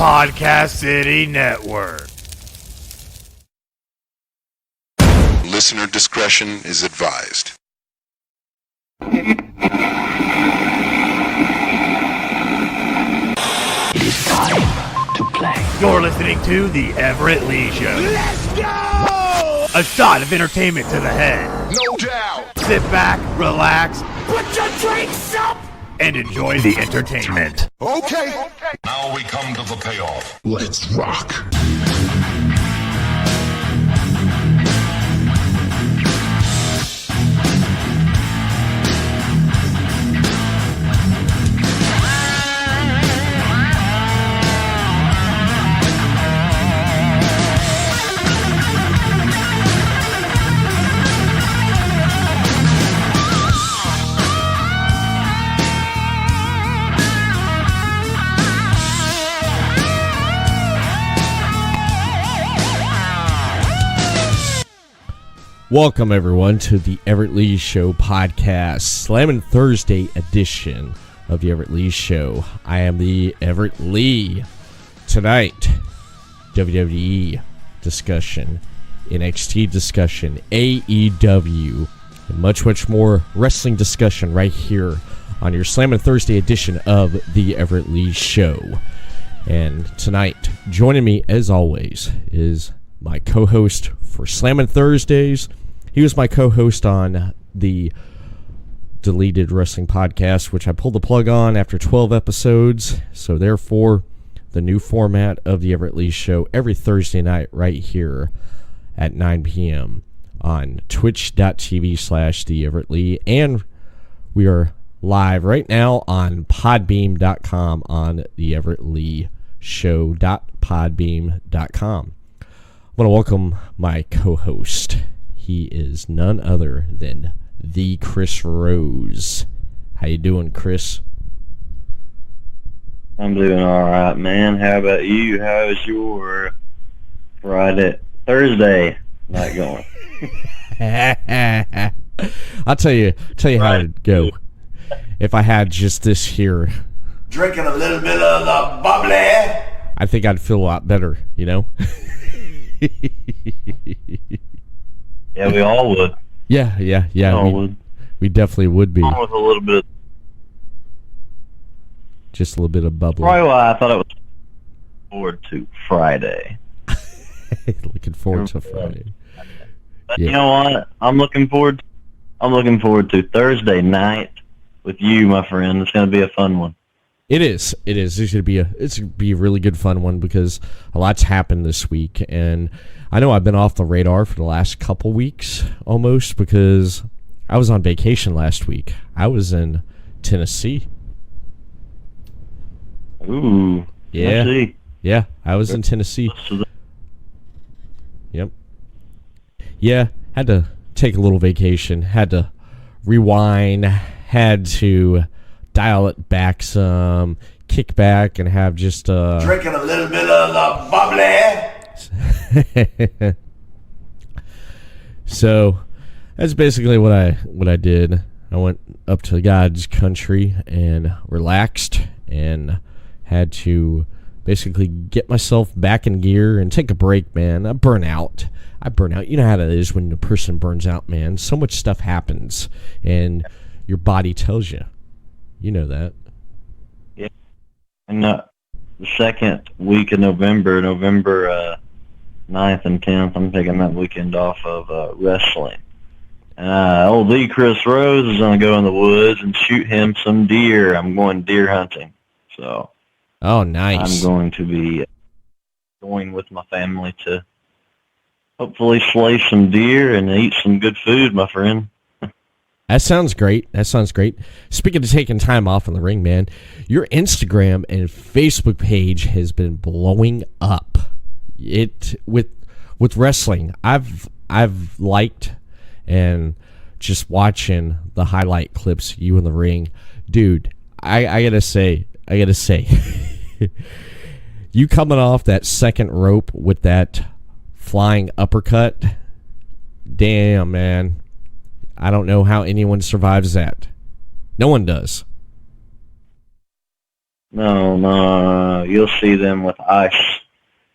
Podcast City Network. Listener discretion is advised. It's time to play. You're listening to The Everett Lee Show. Let's go! A shot of entertainment to the head. No doubt. Sit back, relax, Put your drinks up! and enjoy the entertainment. Okay. Now we come to the payoff. Let's rock. Welcome, everyone, to the Everett Lee Show podcast, Slammin Thursday edition of the Everett Lee Show. I am the Everett Lee. Tonight, WWE discussion, NXT discussion, AEW, and much, much more wrestling discussion right here on your Slammin Thursday edition of the Everett Lee Show. And tonight, joining me, as always, is my co-host for Slammin Thursdays. He was my co-host on the Deleted Wrestling Podcast, which I pulled the plug on after 12 episodes. So therefore, the new format of the Everett Lee Show every Thursday night right here at 9 p.m. on twitch.tv/the Everett Lee. And we are live right now on podbeam.com on the Everett Lee Show.podbeam.com. I want to welcome my co-host. He is none other than the Chris Rose. How you doing, Chris? I'm doing all right, man. How about you? How's your Thursday night going? I'll tell you how it'd go. If I had just this here, Drinking a little bit of the bubbly. I think I'd feel a lot better, you know? Yeah, we all would. Yeah. Would. We definitely would be. With a little bit. Just a little bit of bubbly. Probably why I thought it was forward to Friday. Looking forward to Friday. But You know what? I'm looking forward to Thursday night with you, my friend. It's going to be a fun one. It is. It's gonna be a really good fun one because a lot's happened this week, and I know I've been off the radar for the last couple weeks almost because I was on vacation last week. I was in Tennessee. Ooh. Yeah. Tennessee. Yeah, I was in Tennessee. Yep. Yeah, had to take a little vacation. Had to rewind. Had to dial it back some, kick back, and have just Drinking a little bit of the bubbly. So that's basically what I did. I went up to God's country and relaxed and had to basically get myself back in gear and take a break, man. I burn out. You know how it is when a person burns out, man. So much stuff happens and your body tells you. You know that. Yeah. And the second week of November 9th and 10th, I'm taking that weekend off of wrestling. Old Lee Chris Rose is going to go in the woods and shoot him some deer. I'm going deer hunting. So. Oh, nice. I'm going to be going with my family to hopefully slay some deer and eat some good food, my friend. That sounds great. Speaking of taking time off in the ring, man, your Instagram and Facebook page has been blowing up. It with wrestling. I've liked and just watching the highlight clips of you in the ring, dude. I gotta say, you coming off that second rope with that flying uppercut, damn, man. I don't know how anyone survives that. No one does. No, you'll see them with ice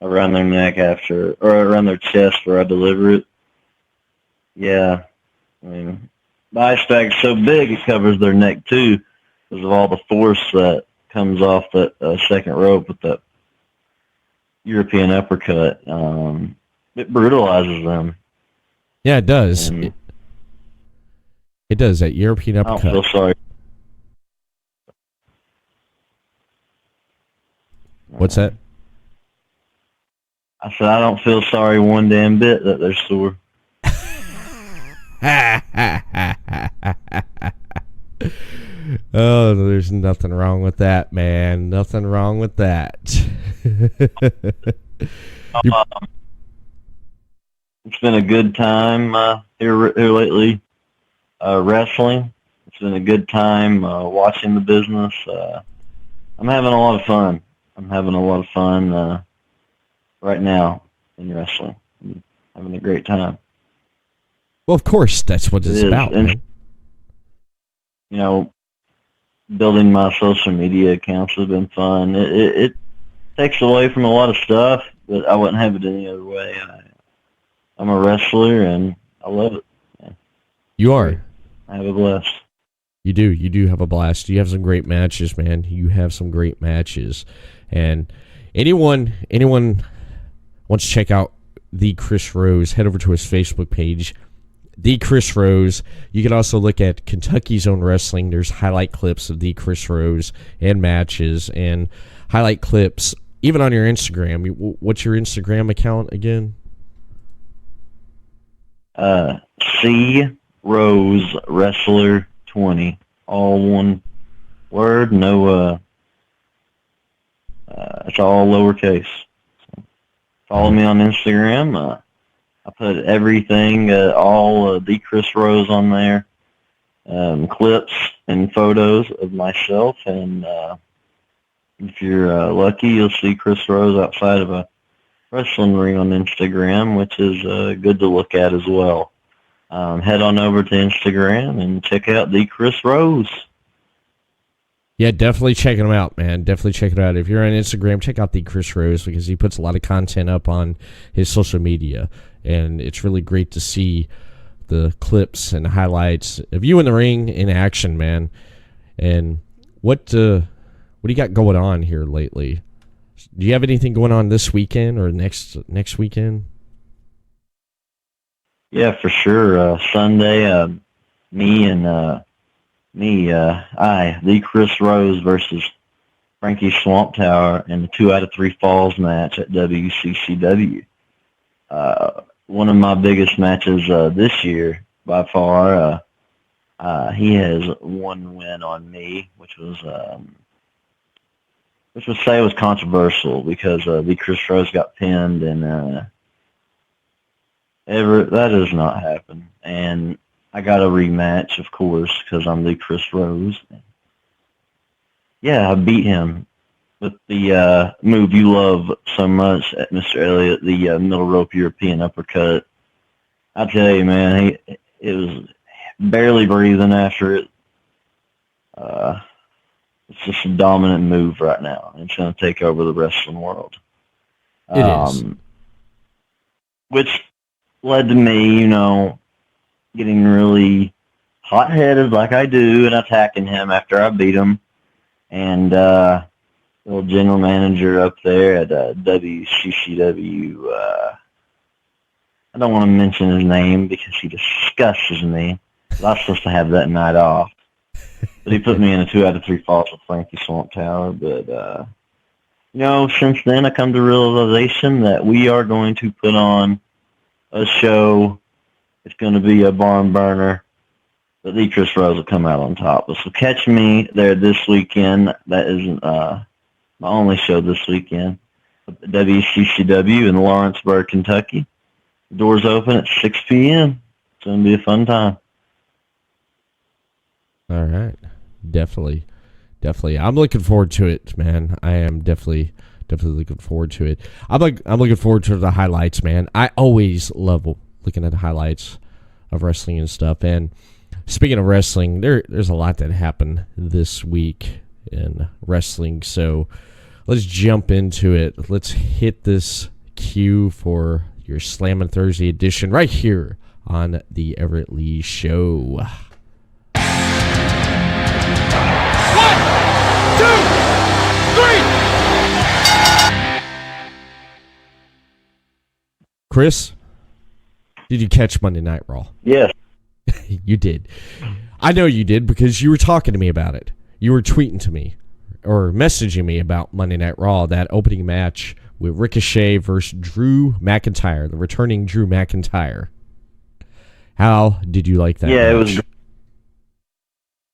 around their neck or around their chest where I deliver it. Yeah, I mean, the ice bag's so big it covers their neck too because of all the force that comes off that second rope with the European uppercut. It brutalizes them. Yeah, it does. And It does, that European I don't uppercut. feel sorry. What's that? I said I don't feel sorry one damn bit that they're sore. Oh, there's nothing wrong with that, man. Nothing wrong with that. It's been a good time here lately wrestling. It's been a good time watching the business. I'm having a lot of fun. Right now in wrestling. I'm having a great time. Well, of course, that's what it's about, And, man. you know, building my social media accounts has been fun. It takes away from a lot of stuff, but I wouldn't have it any other way. I'm a wrestler, and I love it. Yeah. You are. I have a blast. You do. You do have a blast. You have some great matches, man. You have some great matches. And anyone wants to check out The Chris Rose, head over to his Facebook page, The Chris Rose. You can also look at Kentucky's Own Wrestling. There's highlight clips of The Chris Rose and matches and highlight clips, even on your Instagram. What's your Instagram account again? C Rose Wrestler 20, all one word. No, it's all lowercase. So follow me on Instagram. I put everything, all the Chris Rose on there, clips and photos of myself, and if you're lucky, you'll see Chris Rose outside of a wrestling ring on Instagram, which is good to look at as well. Head on over to Instagram and check out the Chris Rose. Yeah, definitely check him out, man. Definitely check it out. If you're on Instagram, check out the Chris Rose because he puts a lot of content up on his social media, and it's really great to see the clips and highlights of you in the ring in action, man. And what do you got going on here lately? Do you have anything going on this weekend or next weekend? Yeah, for sure. Sunday, the Chris Rose versus Frankie Swamp Tower in the 2 out of 3 falls match at WCCW. One of my biggest matches this year by far. He has one win on me, which would say was controversial because the Chris Rose got pinned, and Everett, that does not happen. And I got a rematch, of course, because I'm the Chris Rose. Yeah, I beat him with the move you love so much, Mr. Elliott, the middle rope European uppercut. I tell you, man, it was barely breathing after it. It's just a dominant move right now. It's going to take over the wrestling world. It is. Which led to me, getting really hot-headed like I do and attacking him after I beat him. And the little general manager up there at WCCW, I don't want to mention his name because he disgusts me. But I was supposed to have that night off. But he put me in a 2 out of 3 falls with Frankie Swamp Tower. But, since then I come to realization that we are going to put on a show. It's going to be a barn burner. But the Chris Rose will come out on top. So catch me there this weekend. That is my only show this weekend. At WCCW in Lawrenceburg, Kentucky. Doors open at 6 p.m. It's going to be a fun time. All right. Definitely. I'm looking forward to it, man. I am definitely looking forward to it. I'm looking forward to the highlights, man. I always love looking at the highlights of wrestling and stuff. And speaking of wrestling, there's a lot that happened this week in wrestling. So let's jump into it. Let's hit this cue for your Slammin' Thursday edition right here on the Everett Lee Show. 1, 2, 3. Chris, did you catch Monday Night Raw? Yes. You did. I know you did because you were talking to me about it. You were tweeting to me or messaging me about Monday Night Raw, that opening match with Ricochet versus Drew McIntyre, the returning Drew McIntyre. How did you like that match?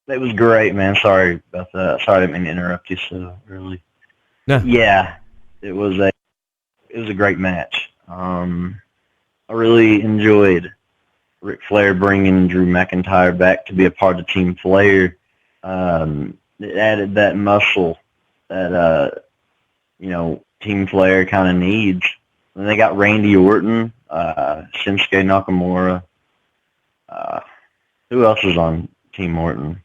It was great, man. Sorry about that. Sorry I didn't mean to interrupt you so early. No. Yeah, it was a great match. I really enjoyed Ric Flair bringing Drew McIntyre back to be a part of Team Flair. It added that muscle that Team Flair kind of needs. And they got Randy Orton, Shinsuke Nakamura. Who else is on Team Orton?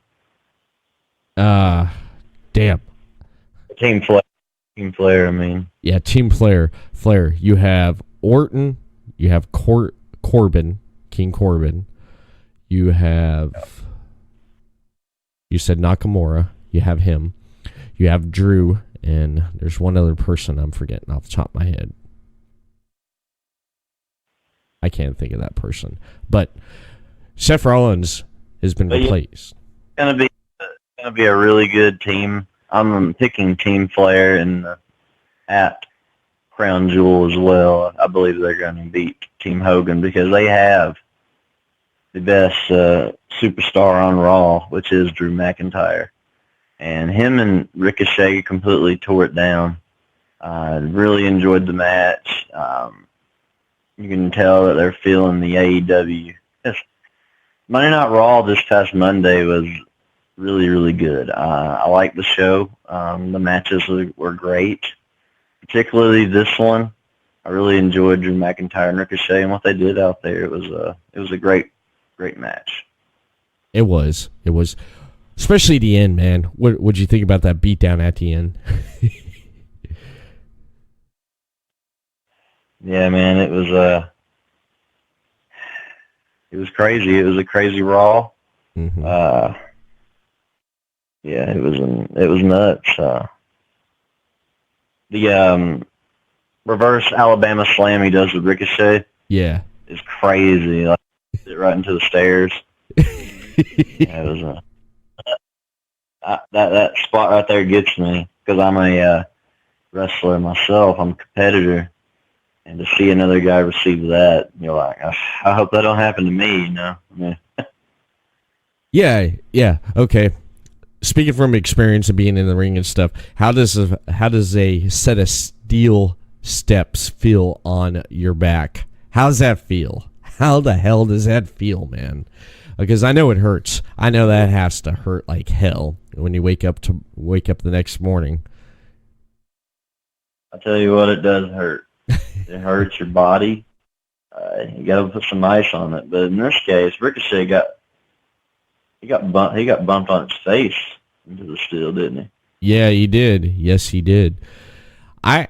Damn. Team Flair, I mean. Yeah, Team Flair. You have Orton. You have Corbin, King Corbin. You have... You said Nakamura. You have him. You have Drew. And there's one other person I'm forgetting off the top of my head. I can't think of that person. But Seth Rollins has been replaced. It's gonna be a really good team. I'm picking Team Flair at Crown Jewel as well. I believe they're going to beat Team Hogan because they have the best superstar on Raw, which is Drew McIntyre. And him and Ricochet completely tore it down. Really enjoyed the match. You can tell that they're feeling the AEW. Monday Night Raw this past Monday was really, really good. I liked the show. The matches were great, particularly this one. I really enjoyed Drew McIntyre and Ricochet and what they did out there. It was a great match. It was. Especially the end, man. What would you think about that beatdown at the end? Yeah, man, it was crazy. It was a crazy Raw. Mm-hmm. Yeah, it was nuts. The reverse Alabama slam he does with Ricochet, yeah, is crazy. Like, right into the stairs. Yeah, it was that spot right there gets me because I'm a wrestler myself. I'm a competitor, and to see another guy receive that, you're like, I hope that don't happen to me. Yeah. Yeah. Okay. Speaking from experience of being in the ring and stuff, how does a set of steel steps feel on your back? How's that feel? How the hell does that feel, man? Because I know it hurts. I know that has to hurt like hell when you wake up the next morning. I tell you what, it does hurt. It hurts your body. You got to put some ice on it. But in this case, Ricochet got bumped on his face into the steel, didn't he? Yeah, he did. Yes, he did. I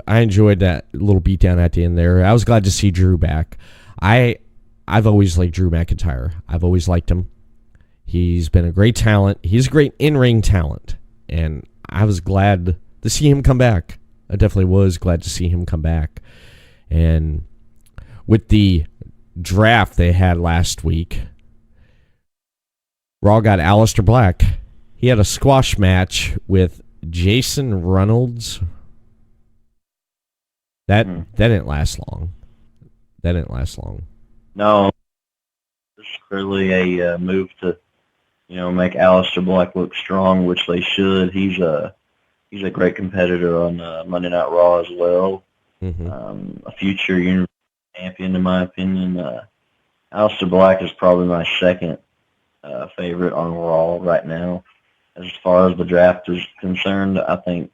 enjoyed that little beatdown at the end there. I was glad to see Drew back. I've always liked Drew McIntyre. I've always liked him. He's been a great talent. He's a great in-ring talent, and I was glad to see him come back. I definitely was glad to see him come back. And with the draft they had last week, Raw got Aleister Black. He had a squash match with Jason Reynolds. That didn't last long. No, this is clearly a move to, make Aleister Black look strong, which they should. He's a great competitor on Monday Night Raw as well. Mm-hmm. A future Universal Champion, in my opinion. Aleister Black is probably my second favorite on Raw right now. As far as the draft is concerned, I think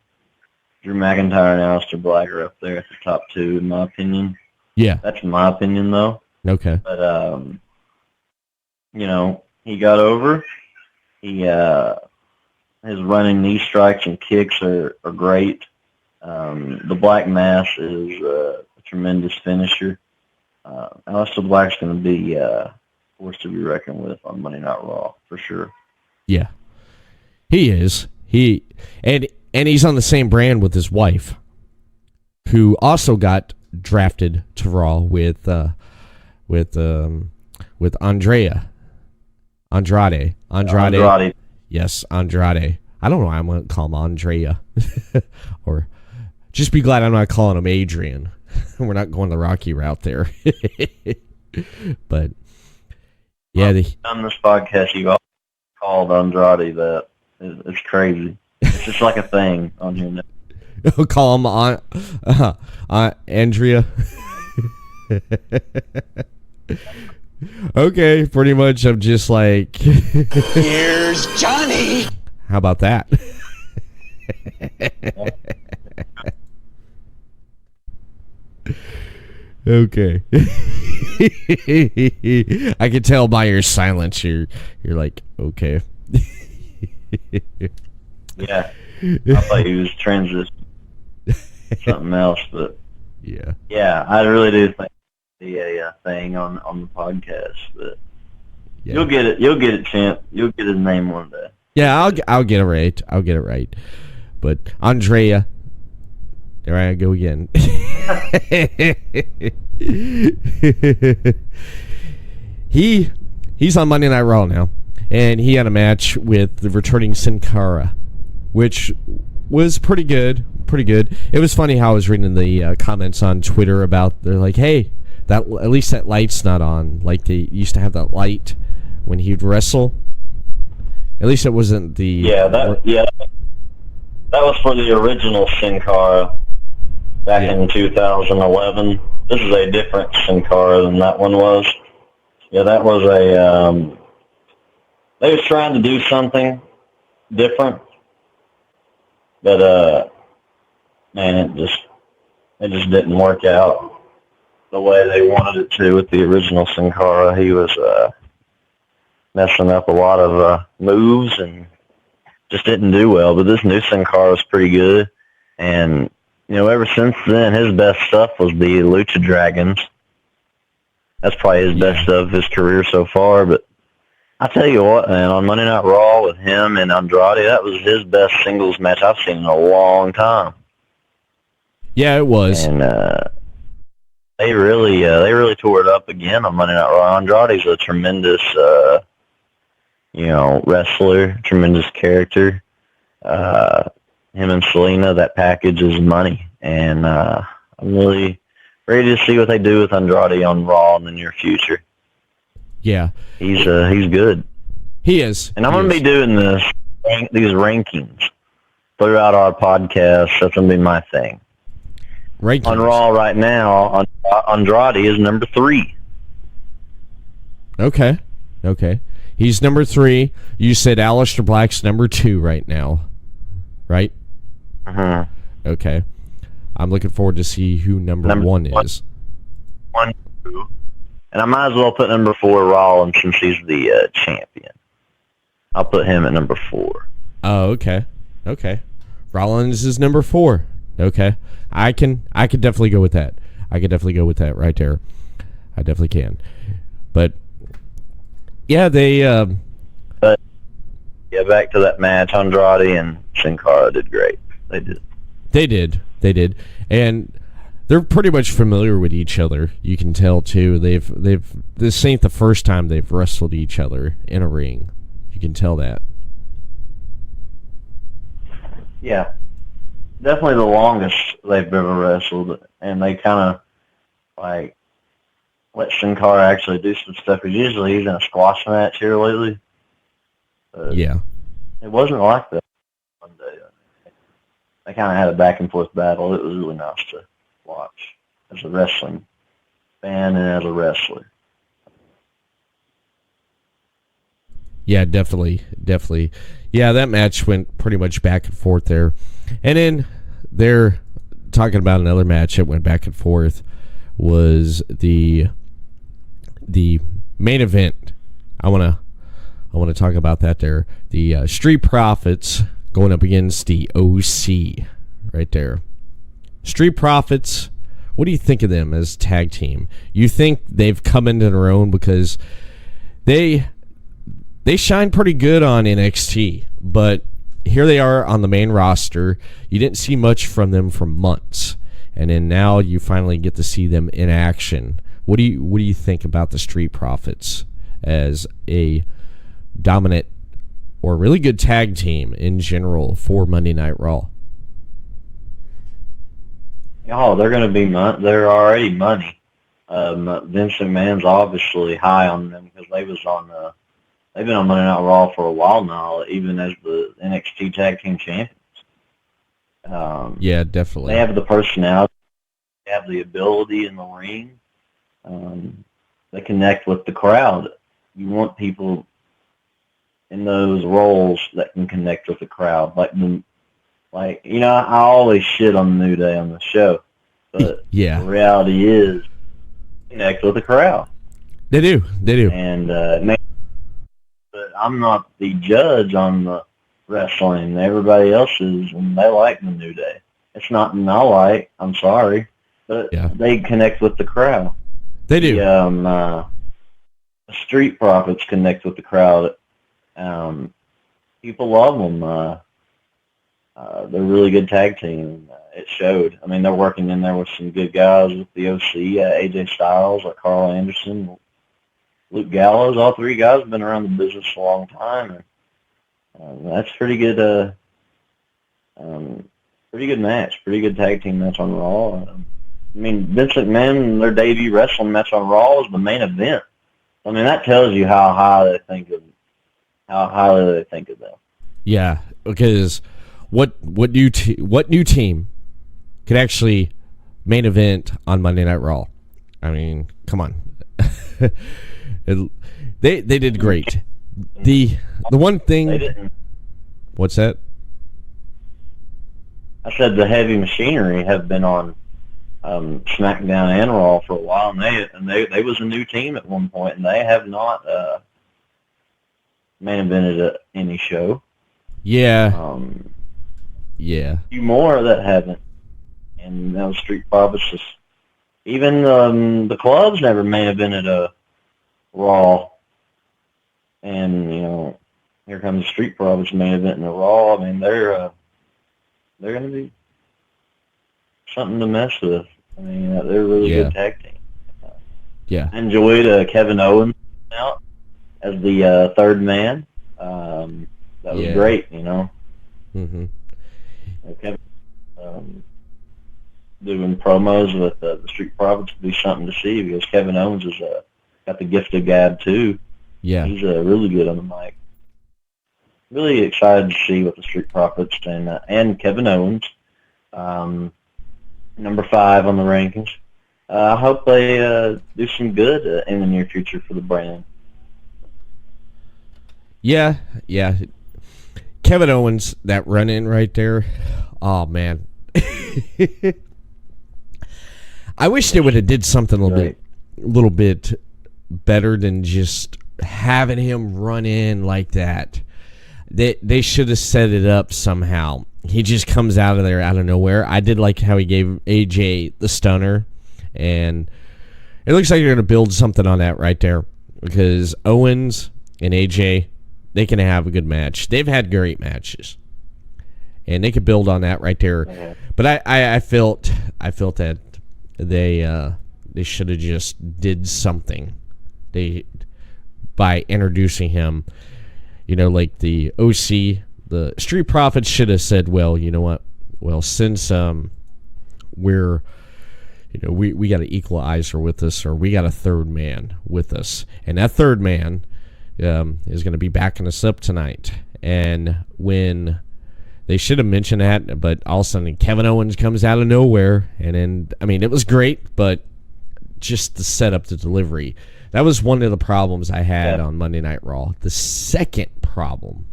Drew McIntyre and Aleister Black are up there at the top two, in my opinion. Yeah. That's my opinion, though. Okay. But, he got over. He his running knee strikes and kicks are great. The Black Mass is a tremendous finisher. Aleister Black's going to be a force to be reckoned with on Monday Night Raw for sure. Yeah, he is. And he's on the same brand with his wife, who also got drafted to Raw with Andrade. Yes, Andrade. I don't know why I'm going to call him Andrea. Or just be glad I'm not calling him Adrian. We're not going the Rocky route there. But, yeah. On this podcast, you all called Andrade that. It's crazy. It's just like a thing on here now. Call him Andrea. Okay, pretty much I'm just like... Here's Johnny. How about that? Okay. I can tell by your silence you're like, okay. Yeah. I thought he was transitioning something else, but yeah, I really do think the thing on the podcast, but you'll get it, champ. You'll get his name one day. Yeah, I'll get it right. But Andrea, there I go again. He's on Monday Night Raw now, and he had a match with the returning Sin Cara, which was pretty good. It was funny how I was reading the comments on Twitter about, they're like, hey, that at least that light's not on. Like they used to have that light when he'd wrestle. At least it wasn't the... That was for the original Sin Cara back in 2011. This is a different Sin Cara than that one was. Yeah, that was a... they was trying to do something different, but man, it just didn't work out the way they wanted it to with the original Sin Cara. He was messing up a lot of moves and just didn't do well. But this new Sin Cara was pretty good, and ever since then, his best stuff was the Lucha Dragons. That's probably his best of his career so far. But I tell you what, man, on Monday Night Raw with him and Andrade, that was his best singles match I've seen in a long time. Yeah, it was. And they really tore it up again on Monday Night Raw. Andrade's a tremendous, wrestler, tremendous character. Him and Selena, that package is money, and I'm really ready to see what they do with Andrade on Raw in the near future. Yeah, he's good. He is, and I'm going to be doing these rankings throughout our podcast. That's going to be my thing. Rankings. On Raw right now, Andrade is number 3. Okay. He's number 3. You said Aleister Black's number 2 right now, right? Okay. I'm looking forward to see who number 1 is. 1, 2. And I might as well put number 4 Rollins since he's the champion. I'll put him at number 4. Oh, okay. Rollins is number 4. Okay. I can definitely go with that. I could definitely go with that right there. I definitely can. But yeah, they but yeah, back to that match, Andrade and Sin Cara did great. They did. And they're pretty much familiar with each other. You can tell too. This ain't the first time they've wrestled each other in a ring. You can tell that. Yeah. Definitely the longest they've ever wrestled, and they kind of like let Sin Cara actually do some stuff. Because usually he's in a squash match here lately. Yeah, it wasn't like that one day. They kind of had a back and forth battle. It was really nice to watch as a wrestling fan and as a wrestler. Yeah, definitely. Yeah, that match went pretty much back and forth there. And then they're talking about another match that went back and forth was the main event. I want I want to talk about that there. The Street Profits going up against the OC right there. Street Profits, what do you think of them as tag team? You think they've come into their own because they shine pretty good on NXT, but here they are on the main roster. You didn't see much from them for months, and then now you finally get to see them in action. What do you think about the Street Profits as a dominant or really good tag team in general for Monday Night Raw? Oh, they're going to be they're already money. Vince McMahon's obviously high on them because they've been on Monday Night Raw for a while now, even as the NXT Tag Team Champions. Yeah, definitely. They have the personality, they have the ability in the ring. They connect with the crowd. You want people in those roles that can connect with the crowd, like you know, I always shit on the New Day on the show, but yeah, the reality is connect with the crowd. They do, and but I'm not the judge on the wrestling. Everybody else is, and they like the New Day. It's not an I like. I'm sorry, but they connect with the crowd. They do. The Street Profits connect with the crowd. People love them. They're a really good tag team. It showed. I mean, they're working in there with some good guys with the OC, AJ Styles, like Carl Anderson, Luke Gallows. All three guys have been around the business a long time. And, that's pretty good. Pretty good match. Pretty good tag team match on Raw. I mean, Vince McMahon, their debut wrestling match on Raw was the main event. I mean, that tells you how highly they think of them. Yeah, because what new team could actually main event on Monday Night Raw? I mean, come on. They did great. The one thing. They didn't. What's that? I said the Heavy Machinery have been on SmackDown and Raw for a while, and they was a new team at one point, and they have not main evented any show. Yeah. Yeah. A few more that haven't, and now Street Profits just even the clubs never main evented a Raw, and you know here comes Street Profits main event in the Raw. I mean they're going to be something to mess with. I mean, they're a really good tag team. Yeah. I enjoyed Kevin Owens out as the third man. That was great, you know. Mm-hmm. Kevin doing promos with the Street Profits would be something to see because Kevin Owens is got the gift of gab too. Yeah. He's really good on the mic. Really excited to see what the Street Profits and Kevin Owens. Number 5 on the rankings. I hope they do some good in the near future for the brand. Yeah. Kevin Owens, that run-in right there. Oh, man. I wish they would have did something a little bit better than just having him run in like that. They should have set it up somehow. He just comes out of there out of nowhere. I did like how he gave AJ the stunner, and it looks like you're going to build something on that right there because Owens and AJ, they can have a good match. They've had great matches, and they could build on that right there. Yeah. But I felt that they should have just did something by introducing him. You know, like the OC, the Street Profits should have said, well, you know what? Well, since we're, you know, we got an equalizer with us, or we got a third man with us, and that third man is going to be backing us up tonight. And when they should have mentioned that, but all of a sudden Kevin Owens comes out of nowhere, and then I mean it was great, but just the setup, the delivery. That was one of the problems I had on Monday Night Raw. The second problem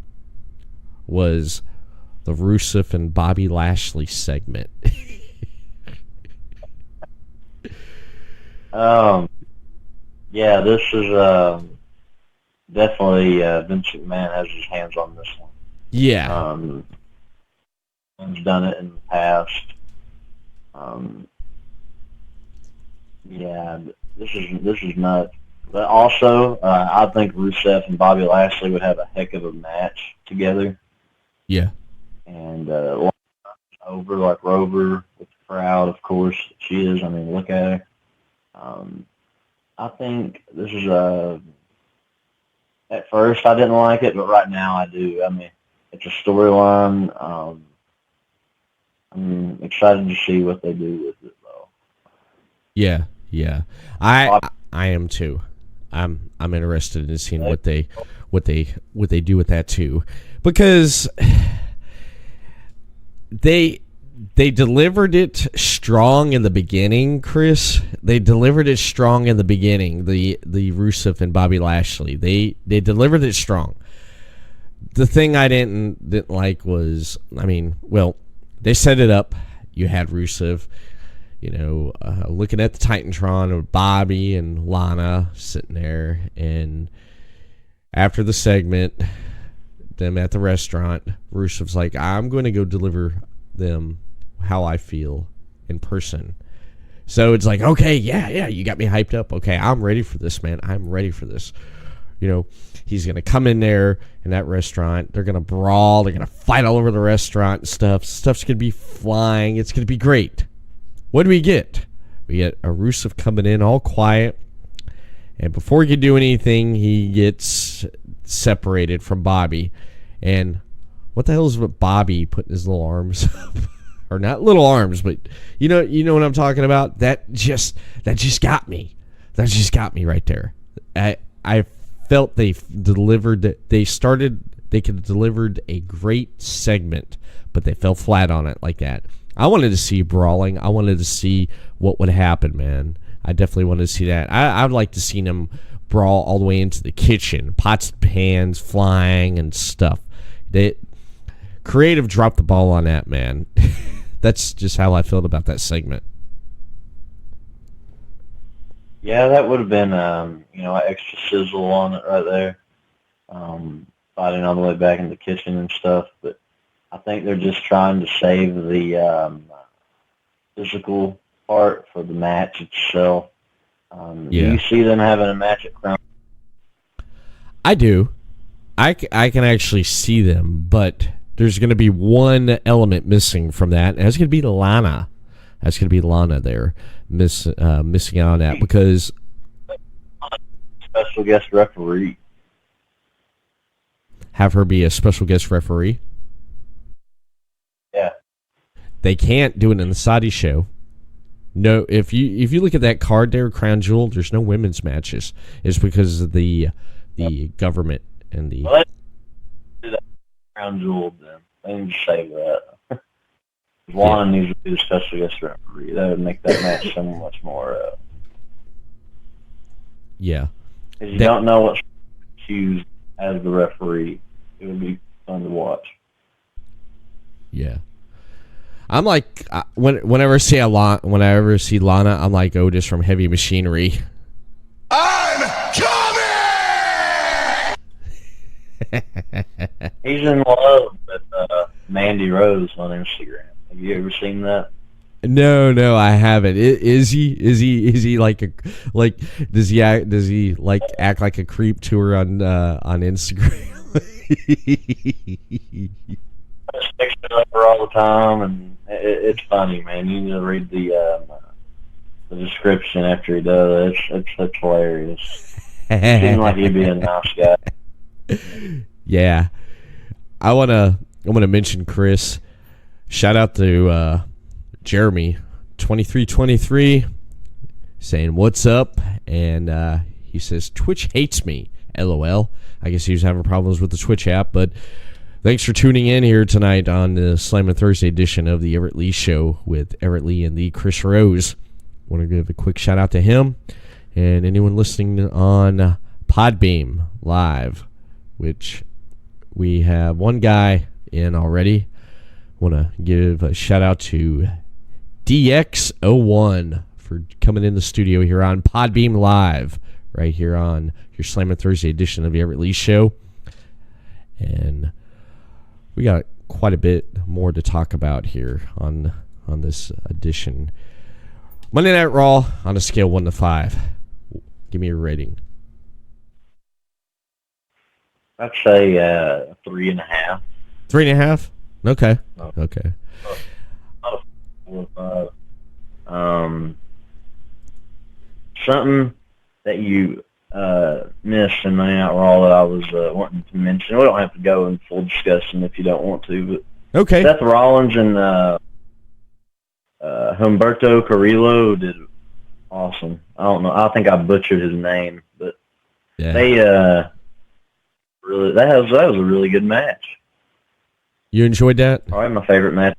was the Rusev and Bobby Lashley segment. Yeah, this is definitely Vince McMahon has his hands on this one. Yeah. He's done it in the past. Yeah, this is nuts. But also, I think Rusev and Bobby Lashley would have a heck of a match together. Yeah. And over like Rover with the crowd, of course she is. I mean, look at her. I think this is at first I didn't like it, but right now I do. I mean, it's a storyline. I'm excited to see what they do with it, though. Yeah. I am too. I'm interested in seeing what they do with that too, because they delivered it strong in the beginning, Chris. They delivered it strong in the beginning. The Rusev and Bobby Lashley. They delivered it strong. The thing I didn't like was, I mean, well, they set it up. You had Rusev, looking at the Titantron with Bobby and Lana sitting there, and after the segment, them at the restaurant, Rusev's like, I'm going to go deliver them how I feel in person. So it's like, okay, yeah, you got me hyped up. Okay, I'm ready for this, man. I'm ready for this. He's going to come in there in that restaurant. They're going to brawl. They're going to fight all over the restaurant and stuff. Stuff's going to be flying. It's going to be great. What do we get? We get a Rusev coming in all quiet. And before he can do anything, he gets separated from Bobby. And what the hell is with Bobby putting his little arms up? Or not little arms, but you know what I'm talking about? That just got me. That just got me right there. I felt they could have delivered a great segment, but they fell flat on it like that. I wanted to see brawling. I wanted to see what would happen, man. I definitely wanted to see that. I would like to see them brawl all the way into the kitchen, pots and pans flying and stuff. Creative dropped the ball on that, man. That's just how I felt about that segment. Yeah, that would have been, an extra sizzle on it right there. Fighting all the way back in the kitchen and stuff. But I think they're just trying to save the physical part for the match itself. Do you see them having a match at Crown? I do. I can actually see them, but there's going to be one element missing from that, and that's going to be Lana. That's going to be Lana there, missing out on that because special guest referee. Have her be a special guest referee. Yeah, they can't do it in the Saudi show. No, if you look at that card there, Crown Jewel, there's no women's matches. It's because of the government and the. Well, let's do that Crown Jewel then. They need to save that. Lana needs to be the special guest referee. That would make that match so much more. Yeah. If you don't know what to choose as the referee, it would be fun to watch. Yeah. I'm like whenever I see Lana, I'm like Otis from Heavy Machinery. I'm coming! He's in love with Mandy Rose on Instagram. Have you ever seen that? No, I haven't. Is he like does he act like a creep to her on Instagram? Pictures of her all the time, and it's funny, man. You need to read the description after he does. It's hilarious. Seems like he'd be a nice guy. Yeah, I wanna mention Chris. Shout out to Jeremy 2323 saying what's up, and he says Twitch hates me. LOL. I guess he was having problems with the Twitch app, but thanks for tuning in here tonight on the Slammin Thursday edition of the Everett Lee Show with Everett Lee and the Chris Rose. Want to give a quick shout out to him and anyone listening on Podbeam Live, which we have one guy in already. Want to give a shout out to DX01 for coming in the studio here on Podbeam Live right here on your Slammin Thursday edition of the Everett Lee Show. And we got quite a bit more to talk about here on this edition. Monday Night Raw on a scale 1 to 5. Give me a rating. I'd say 3.5. 3.5? Okay. Okay. Something that you missed in Monday Night Raw that I was wanting to mention. We don't have to go in full discussion if you don't want to, but Okay. Seth Rollins and Humberto Carrillo did awesome. I don't know. I think I butchered his name, but Yeah. they really that was a really good match. You enjoyed that? Probably my favorite match.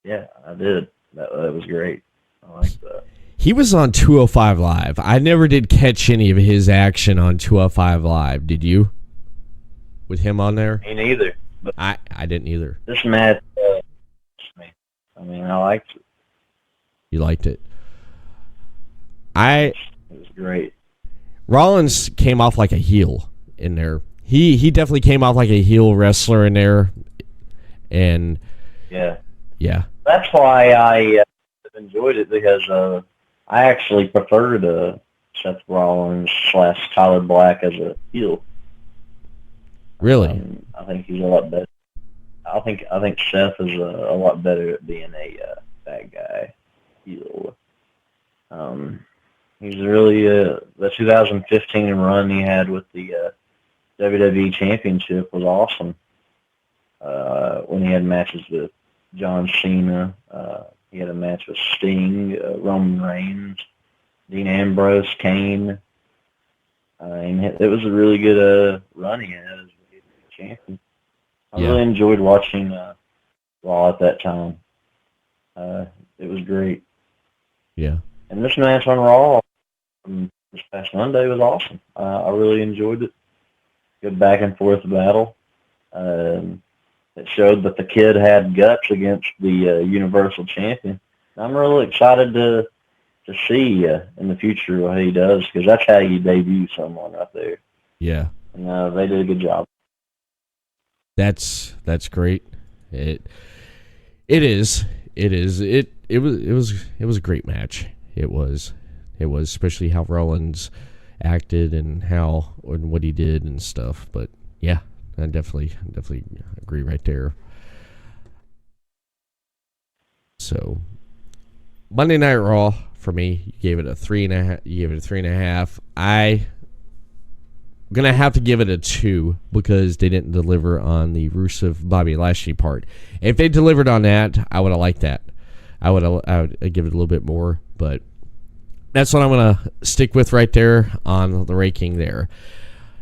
Yeah, I did. That was great. I liked that. He was on 205 Live. I never did catch any of his action on 205 Live. Did you? With him on there? Me neither. But I didn't either. this match, I mean, I liked it. You liked it. It was great. Rollins came off like a heel in there. He definitely came off like a heel wrestler in there. And Yeah. That's why I enjoyed it, because I actually preferred Seth Rollins / Tyler Black as a heel. Really? I think he's a lot better. I think Seth is a lot better at being a bad guy heel. He's really the 2015 run he had with the WWE Championship was awesome. When he had matches with John Cena, he had a match with Sting, Roman Reigns, Dean Ambrose, Kane. And it was a really good run he had as a champion. I really enjoyed watching Raw at that time. It was great. Yeah. And this match on Raw this past Monday was awesome. I really enjoyed it. Good back and forth battle. It showed that the kid had guts against the Universal Champion. I'm really excited to see in the future what he does, because that's how you debut someone right there. Yeah. And they did a good job. That's great. It is. It was a great match. It was especially how Rollins acted and what he did and stuff. But yeah, I definitely agree right there. So Monday Night Raw for me, you gave it a 3.5. You gave it a 3.5. I'm gonna have to give it a 2 because they didn't deliver on the Rusev Bobby Lashley part. If they delivered on that, I would have liked that. I would give it a little bit more, but that's what I'm gonna stick with right there on the ranking there.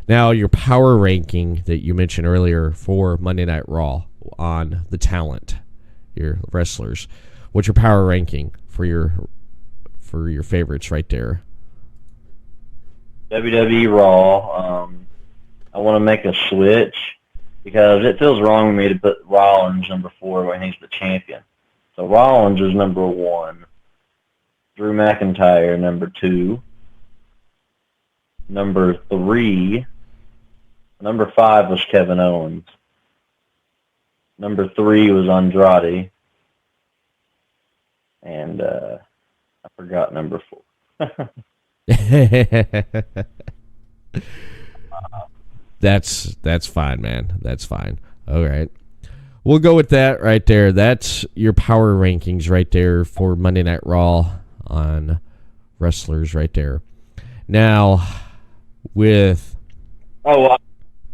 Now, your power ranking that you mentioned earlier for Monday Night Raw on the talent, your wrestlers. What's your power ranking for your favorites right there? WWE Raw. I want to make a switch because it feels wrong to me to put Rollins number 4 when he's the champion. So Rollins is number 1. Drew McIntyre number 2. Number 3. Number 5 was Kevin Owens. Number 3 was Andrade. And I forgot number 4. That's fine, man. That's fine. All right. We'll go with that right there. That's your power rankings right there for Monday Night Raw on wrestlers right there. Now, with... Oh,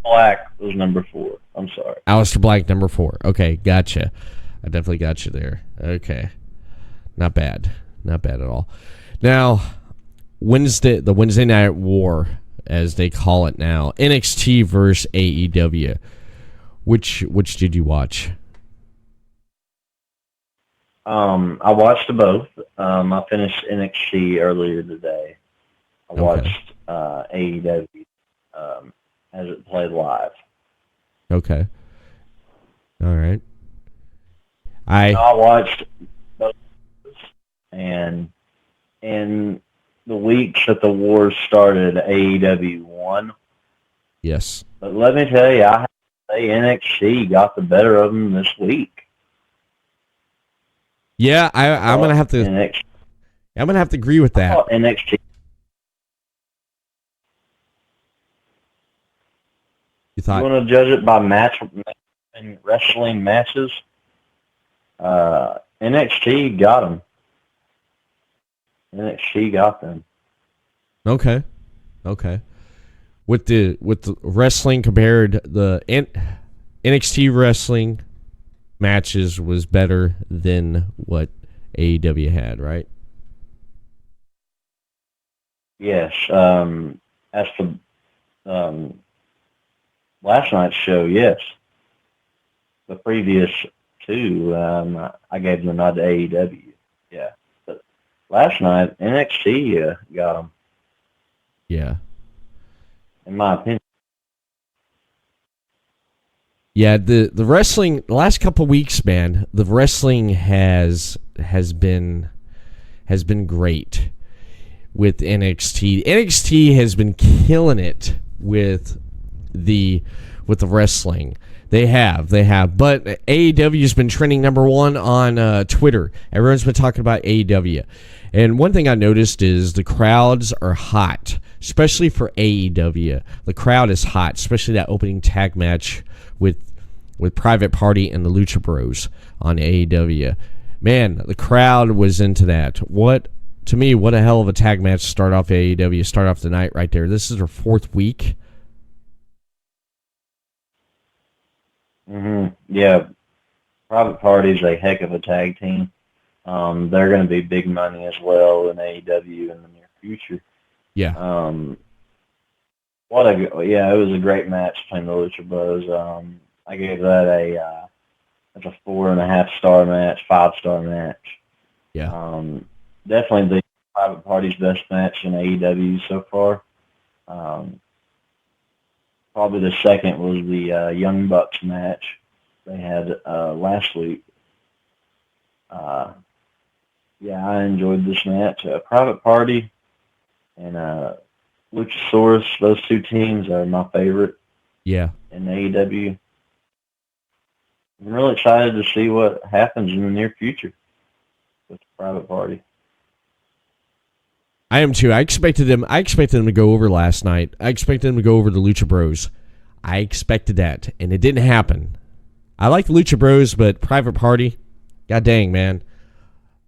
Black was number 4. I'm sorry. Aleister Black, number 4. Okay, gotcha. I definitely got you there. Okay. Not bad. Not bad at all. Now, the Wednesday Night War, as they call it now, NXT versus AEW. Which did you watch? I watched both. I finished NXT earlier today. I watched AEW as it played live. Okay. All right. I watched both, and the weeks that the wars started, AEW won. Yes. But let me tell you, I have to say NXT got the better of them this week. Yeah, I'm gonna have to. NXT, I'm gonna have to agree with that. NXT. You thought? You want to judge it by match and wrestling matches? NXT got them. NXT got them. Okay. With the wrestling compared, the NXT wrestling matches was better than what AEW had, right? Yes. As for last night's show, yes. The previous two, I gave them a nod to AEW. Yeah. But last night, NXT got them. Yeah. In my opinion. Yeah, the wrestling the last couple weeks, man, the wrestling has been great with NXT. NXT has been killing it with the wrestling. They have. But AEW has been trending number one on Twitter. Everyone's been talking about AEW. And one thing I noticed is the crowds are hot, especially for AEW. The crowd is hot, especially that opening tag match with Private Party and the Lucha Bros on AEW. Man, the crowd was into that. What a hell of a tag match to start off AEW. Start off the night right there. This is their fourth week. Yeah, Private Party's a heck of a tag team. They're going to be big money as well in AEW in the near future. Yeah. It was a great match between the Lucha Bros. I gave that a 4.5 star match, 5-star match. Yeah. Definitely the Private Party's best match in AEW so far. Probably the second was the Young Bucks match they had last week. I enjoyed this match. Private Party and Luchasaurus, those two teams are my favorite. Yeah. In AEW. I'm really excited to see what happens in the near future with the Private Party. I am too. I expected them to go over last night. I expected them to go over the Lucha Bros. I expected that, and it didn't happen. I like the Lucha Bros, but Private Party, god dang, man.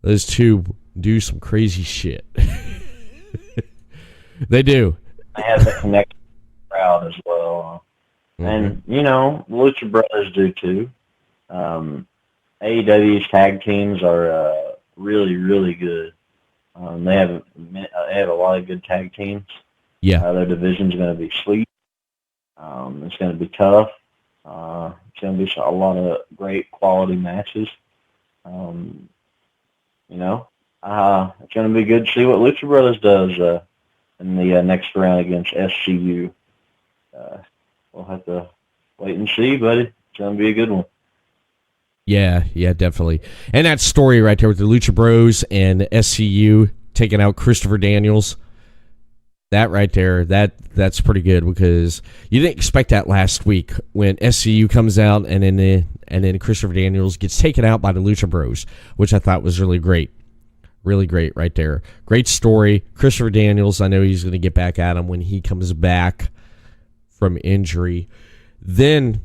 Those two do some crazy shit. They do. They have the connection with the crowd as well. And, the Lucha Brothers do too. AEW's tag teams are really, really good. They have a lot of good tag teams. Yeah. Their division's going to be sweet. It's going to be tough. It's going to be a lot of great quality matches. It's going to be good to see what Lucha Brothers does in the next round against SCU. We'll have to wait and see, buddy. It's going to be a good one. Yeah, definitely. And that story right there with the Lucha Bros and SCU taking out Christopher Daniels, that right there, that's pretty good because you didn't expect that last week when SCU comes out and then Christopher Daniels gets taken out by the Lucha Bros, which I thought was really great. Really great right there. Great story. Christopher Daniels, I know he's going to get back at him when he comes back from injury. Then,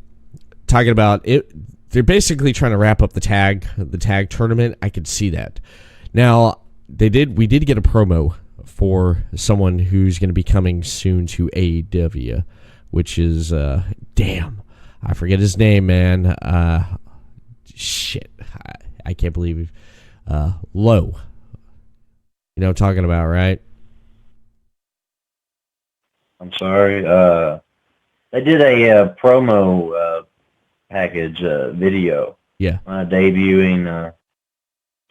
talking about it, they're basically trying to wrap up the tag tournament. I could see that. Now, we did get a promo for someone who's going to be coming soon to AEW, which is, I forget his name, man. Shit. I can't believe Low. You know what I'm talking about, right? I'm sorry. They did a promo package video. Yeah. Debuting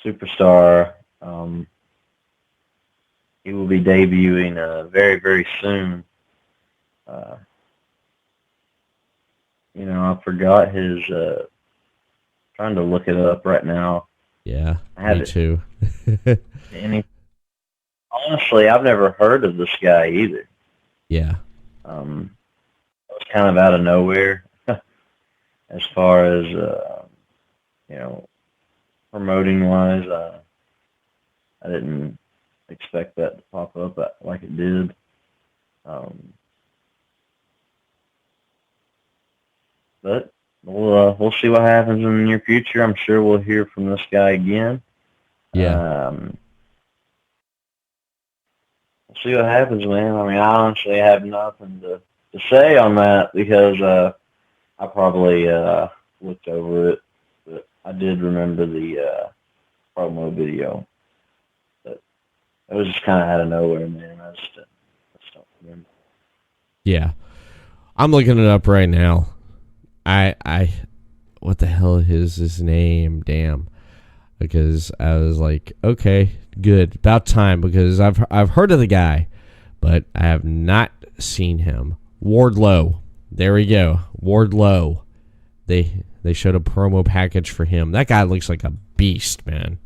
Superstar. He will be debuting very, very soon. I forgot his... trying to look it up right now. Yeah, I have me too. honestly, I've never heard of this guy either. Yeah. It was kind of out of nowhere as far as, promoting wise. I didn't expect that to pop up like it did. But we'll see what happens in the near future. I'm sure we'll hear from this guy again. Yeah. We'll see what happens, man. I mean, I honestly have nothing to say on that because I probably looked over it, but I did remember the promo video. But it was just kind of out of nowhere, man. I just don't remember. Yeah. I'm looking it up right now. What the hell is his name? Damn. Because I was like, okay, good, about time, because I've heard of the guy, but I have not seen him. Wardlow, there we go. Wardlow, they showed a promo package for him. That guy looks like a beast, man.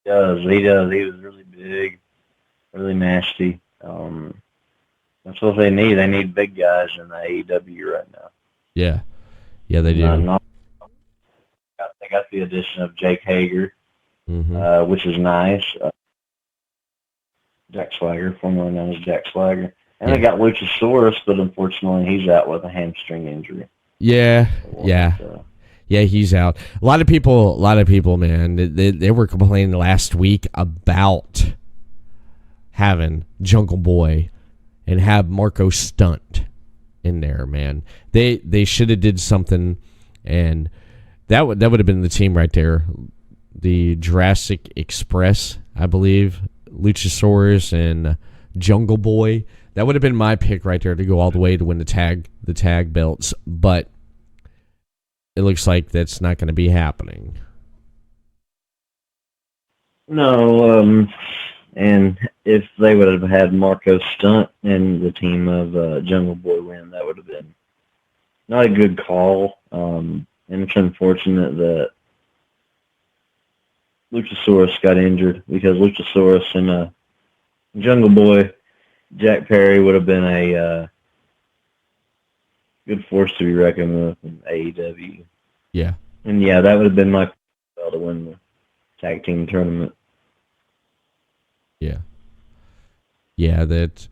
He does. He was really big, really nasty. That's what they need. They need big guys in the AEW right now. Yeah, they do. They got the addition of Jake Hager, Mm-hmm. which is nice. Jack Swagger, formerly known as Jack Swagger. And they got Luchasaurus, but unfortunately he's out with a hamstring injury. Yeah, he's out. A lot of people, man, they were complaining last week about having Jungle Boy and have Marco Stunt in there, man. They should have did something, and that would have been the team right there. The Jurassic Express, I believe, Luchasaurus and Jungle Boy. That would have been my pick right there to go all the way to win the tag belts, but it looks like that's not going to be happening. No, and if they would have had Marco Stunt and the team of Jungle Boy win, that would have been not a good call. And it's unfortunate that Luchasaurus got injured, because Luchasaurus and Jungle Boy, Jack Perry, would have been a good force to be reckoned with in AEW. Yeah. And yeah, that would have been my pick to win the tag team tournament. Yeah. Yeah, that's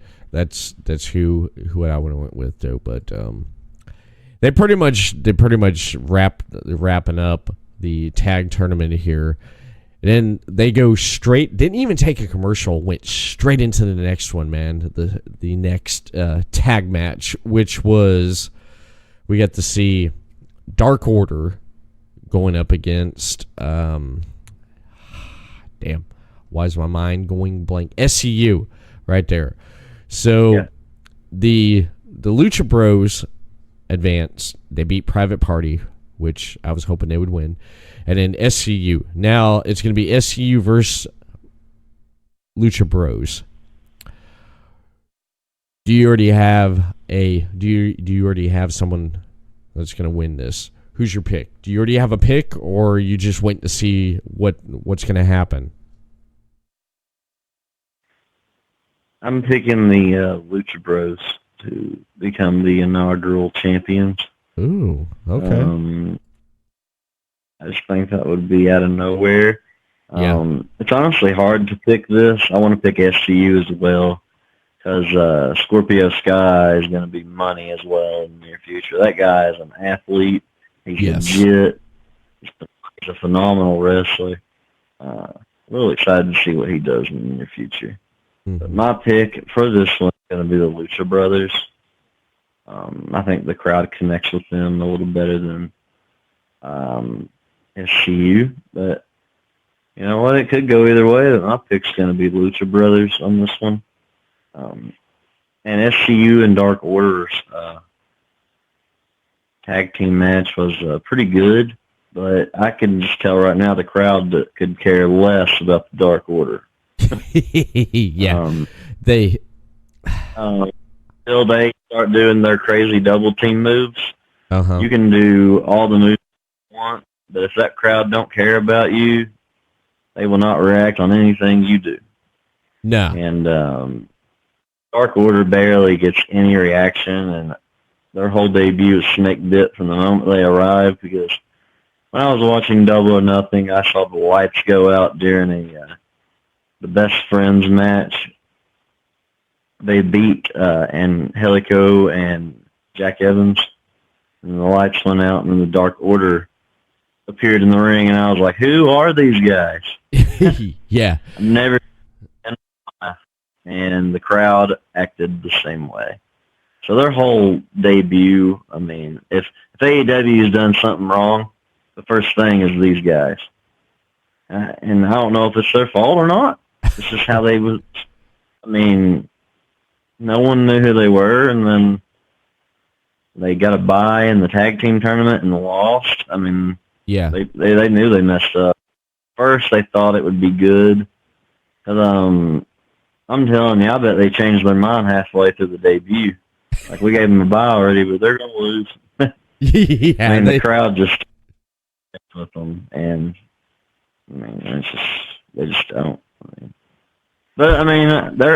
who I would have went with though, but they pretty much wrapping up the tag tournament here. And then they go straight, didn't even take a commercial, went straight into the next one, man. The next tag match, which was, we got to see Dark Order going up against, damn, why is my mind going blank? SCU right there. So the Lucha Bros advanced. They beat Private Party, which I was hoping they would win. And then SCU. Now it's going to be SCU versus Lucha Bros. Do you already have someone that's going to win this? Who's your pick? Do you already have a pick, or are you just waiting to see what's going to happen? I'm picking the Lucha Bros to become the inaugural champions. Ooh, okay. I just think that would be out of nowhere. Yeah. It's honestly hard to pick this. I want to pick SCU as well, because Scorpio Sky is going to be money as well in the near future. That guy is an athlete. He's legit. He's a phenomenal wrestler. Really excited to see what he does in the near future. Mm-hmm. But my pick for this one is going to be the Lucha Brothers. I think the crowd connects with them a little better than SCU, but you know what? It could go either way. My pick's going to be Lucha Brothers on this one. And SCU and Dark Order's tag team match was pretty good, but I can just tell right now the crowd could care less about the Dark Order. Yeah. Until they start doing their crazy double team moves, Uh-huh. you can do all the moves you want, but if that crowd don't care about you, they will not react on anything you do. No. And Dark Order barely gets any reaction, and their whole debut was snake bit from the moment they arrived, because when I was watching Double or Nothing, I saw the lights go out during the Best Friends match. They beat Angelico and Jack Evans, and the lights went out, and then the Dark Order appeared in the ring, and I was like, who are these guys? Yeah. I've never seen them, and the crowd acted the same way. So their whole debut, I mean, if AEW has done something wrong, the first thing is these guys. And I don't know if it's their fault or not. It's just how they was. I mean, no one knew who they were, and then they got a bye in the tag team tournament and lost. I mean, yeah, they knew they messed up. First, they thought it would be good. Cause, I'm telling you, I bet they changed their mind halfway through the debut. Like, we gave them a bye already, but they're going to lose. Yeah, I mean, the crowd just with them, and I mean, it's just they just don't. I mean, but I mean, they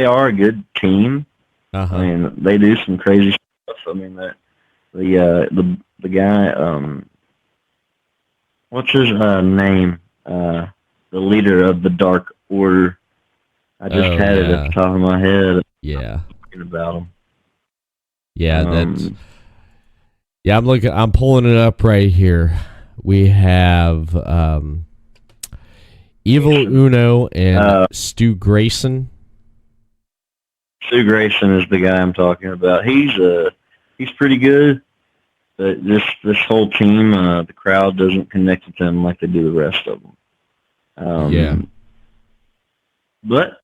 are a good team. Uh-huh. I mean, they do some crazy stuff. I mean, the guy, what's his name? The leader of the Dark Order. I just had it at the top of my head. Yeah, Talking about him. Yeah, that's. Yeah, I'm pulling it up right here. We have Evil Uno and Stu Grayson. Stu Grayson is the guy I'm talking about. He's pretty good, but this whole team, the crowd doesn't connect with them like they do the rest of them. Yeah, but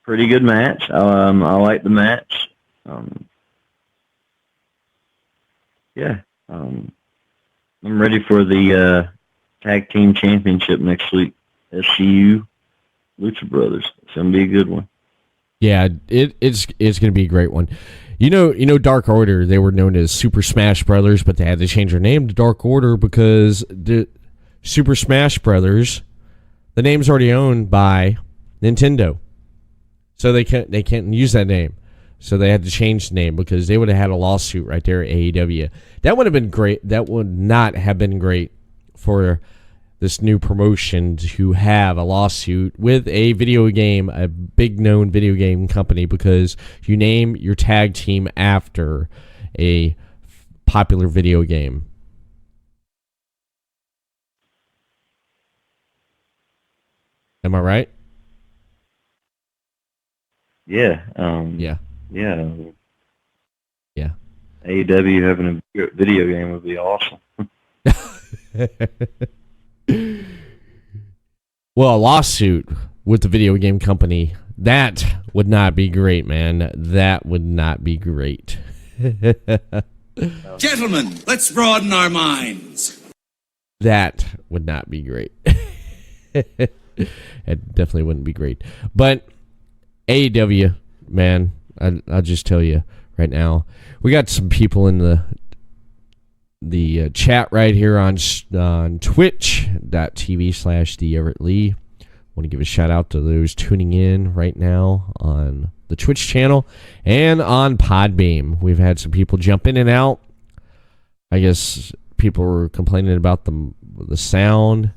pretty good match. I like the match. Yeah, I'm ready for the tag team championship next week. SCU, Lucha Brothers. It's gonna be a good one. Yeah, it's gonna be a great one. You know, Dark Order. They were known as Super Smash Brothers, but they had to change their name to Dark Order because the Super Smash Brothers, the name's already owned by Nintendo, so they can't use that name. So they had to change the name because they would have had a lawsuit right there at AEW. That would have been great. That would not have been great for this new promotion to have a lawsuit with a video game, a big known video game company, because you name your tag team after a popular video game. Am I right? Yeah. Yeah. Yeah. Yeah. AEW having a video game would be awesome. Well, a lawsuit with the video game company, that would not be great, man. That would not be great. Gentlemen, let's broaden our minds. That would not be great. It definitely wouldn't be great. But AEW, man, I'll just tell you right now, we got some people in the chat right here on twitch.tv/the Everett Lee. Want to give a shout out to those tuning in right now on the Twitch channel and on Podbeam. We've had some people jump in and out. I guess people were complaining about the sound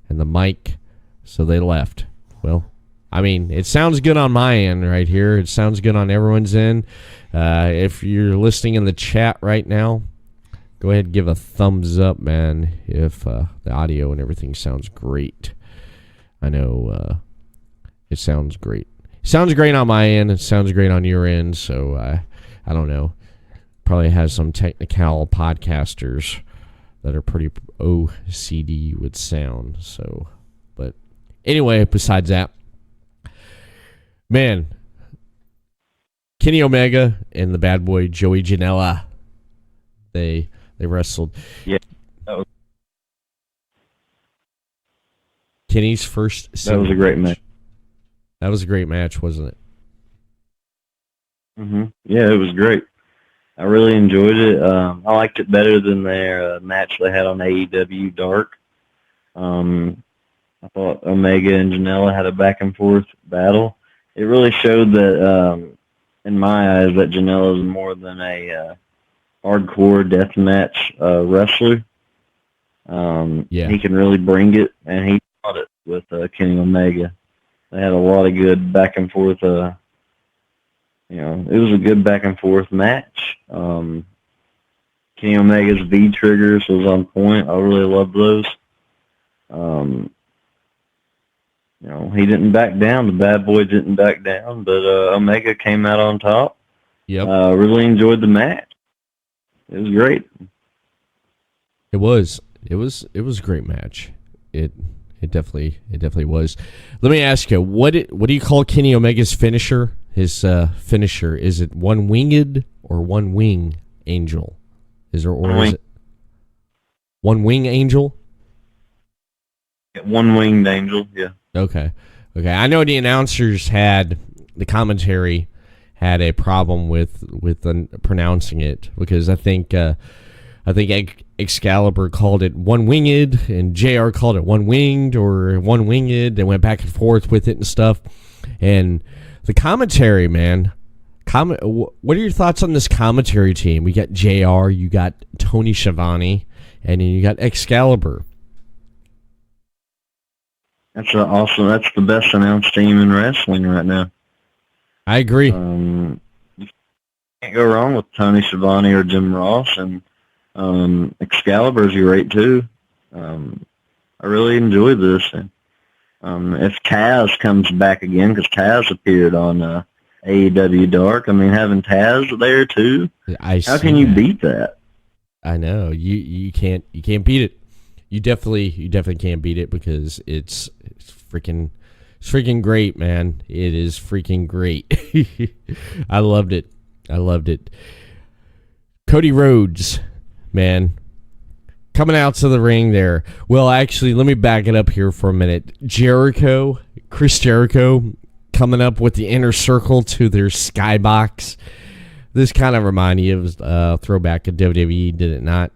and the mic, so they left. Well, I mean, it sounds good on my end right here. It sounds good on everyone's end. If you're listening in the chat right now, go ahead and give a thumbs up, man, if the audio and everything sounds great. I know it sounds great. It sounds great on my end. It sounds great on your end, so I don't know. Probably has some technical podcasters that are pretty OCD with sound. So, but anyway, besides that, man, Kenny Omega and the bad boy Joey Janela, they wrestled. Yeah. Kenny's first. That was a great match. That was a great match, wasn't it? Yeah, it was great. I really enjoyed it. I liked it better than their match they had on AEW Dark. I thought Omega and Janela had a back and forth battle. it really showed that, in my eyes, that Janela is more than a hardcore deathmatch wrestler. He can really bring it, and he brought it with Kenny Omega. They had a lot of good back and forth. It was a good back and forth match. Kenny Omega's V triggers was on point. I really loved those. He didn't back down. The bad boy didn't back down, but Omega came out on top. Yep. Really enjoyed the match. It was great. It was a great match. It definitely was. Let me ask you, what do you call Kenny Omega's finisher? His finisher, is it one winged or one wing angel? Is it one wing angel? One winged angel, yeah. Okay. I know the announcers the commentary had a problem with pronouncing it, because I think Excalibur called it one winged and JR called it one winged or one winged. They went back and forth with it and stuff. And the commentary, man, what are your thoughts on this commentary team? We got JR, you got Tony Schiavone, and then you got Excalibur. That's awesome. That's the best announced team in wrestling right now. I agree. You can't go wrong with Tony Schiavone or Jim Ross, and Excalibur's great too. I really enjoyed this. If Taz comes back again, because Taz appeared on AEW Dark, having Taz there too, how can you beat that? I know you can't beat it. You definitely can't beat it, because it's freaking great, man. It is freaking great. I loved it. Cody Rhodes, man, coming out to the ring there. Well, actually, let me back it up here for a minute. Chris Jericho, coming up with the inner circle to their skybox. This kind of reminded me of throwback of WWE, did it not?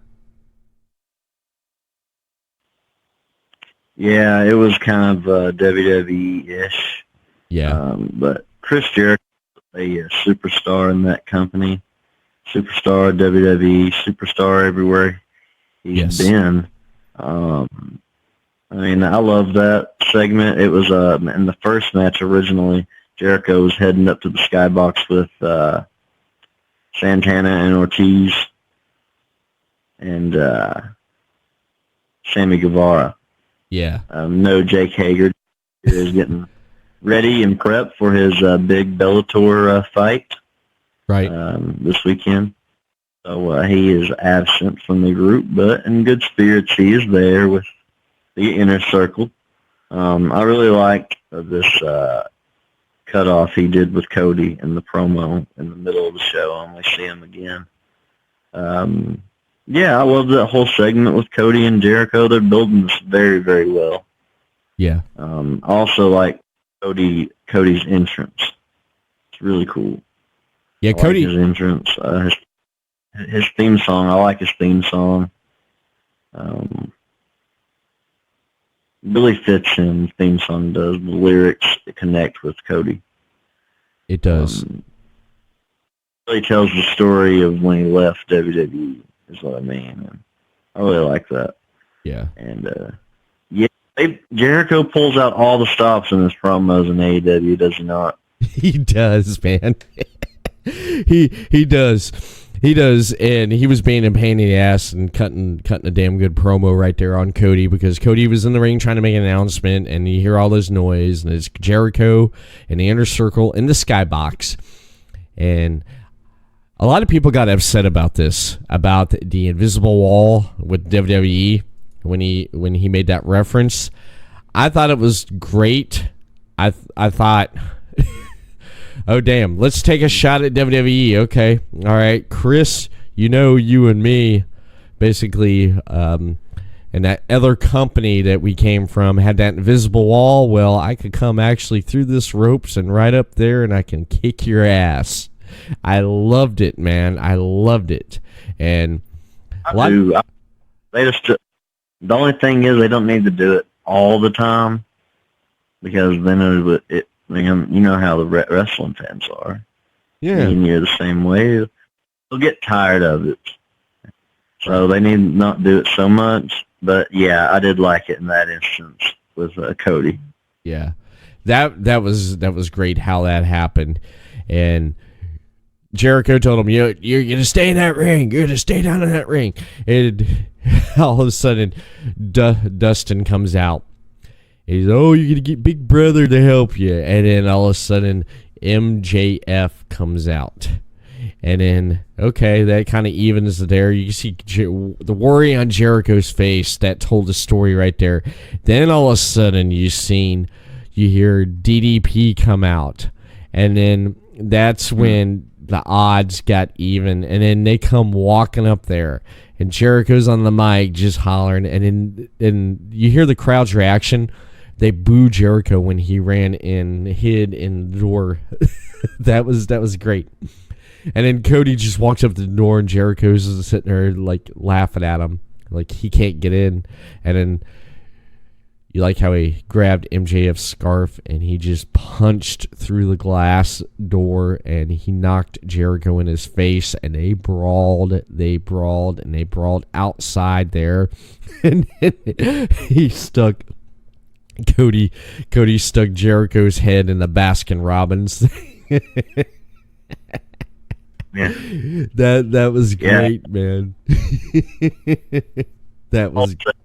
Yeah, it was kind of WWE-ish. Yeah. But Chris Jericho is a superstar in that company. Superstar WWE, superstar everywhere he's been. I love that segment. It was in the first match originally, Jericho was heading up to the skybox with Santana and Ortiz and Sammy Guevara. Yeah. No, Jake Hager is getting ready and prepped for his big Bellator fight this weekend. So he is absent from the group, but in good spirits he is there with the inner circle. I really like this cutoff he did with Cody in the promo in the middle of the show. I only see him again. Yeah, I love that whole segment with Cody and Jericho. They're building this very, very well. Yeah. Also like Cody's entrance. It's really cool. Yeah, I Cody. like his entrance. His theme song. I like his theme song. Really fits him. Theme song does. The lyrics connect with Cody. It does. Really tells the story of when he left WWE. Is what I mean. And I really like that. Yeah. And Jericho pulls out all the stops in his promos in AEW, does he not? He does, man. he does. He does, and he was being a pain in the ass and cutting a damn good promo right there on Cody, because Cody was in the ring trying to make an announcement, and you hear all this noise, and it's Jericho and the inner circle in the skybox, and a lot of people got upset about this, about the invisible wall with WWE when he made that reference. I thought it was great. I thought, oh damn, let's take a shot at WWE. Okay, all right, Chris, you and me, basically, and that other company that we came from had that invisible wall. Well, I could come actually through this ropes and right up there, and I can kick your ass. I loved it, man. I loved it. And the only thing is they don't need to do it all the time, because then mean, you know how the wrestling fans are. Yeah. And you're the same way. They'll get tired of it. So they need to not do it so much. But, yeah, I did like it in that instance with Cody. Yeah. That was great how that happened. And Jericho told him, you're going to stay in that ring. You're going to stay down in that ring. And all of a sudden, Dustin comes out. He's, you're going to get Big Brother to help you. And then all of a sudden, MJF comes out. And then, okay, that kind of evens there. You can see the worry on Jericho's face. That told the story right there. Then all of a sudden, you hear DDP come out. And then that's when the odds got even. And then they come walking up there. And Jericho's on the mic just hollering. And then you hear the crowd's reaction. They boo Jericho when he ran and hid in the door. that was great. And then Cody just walks up to the door and Jericho's sitting there like laughing at him. Like he can't get in. And then you like how he grabbed MJF's scarf and he just punched through the glass door and he knocked Jericho in his face and they brawled outside there. And he stuck Cody stuck Jericho's head in the Baskin Robbins thing. Yeah. That was great, man. That was great.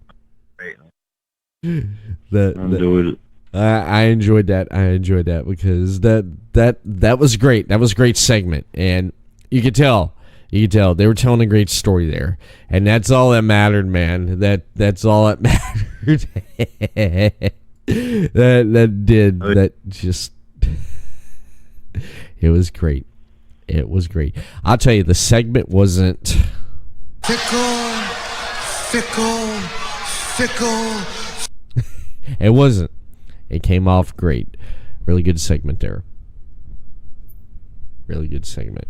I enjoyed that. I enjoyed that because that was great. That was a great segment, and you could tell they were telling a great story there, and that's all that mattered, man. That's all that mattered. That just it was great. It was great. I'll tell you, the segment wasn't fickle. It wasn't. It came off great. Really good segment there. Really good segment.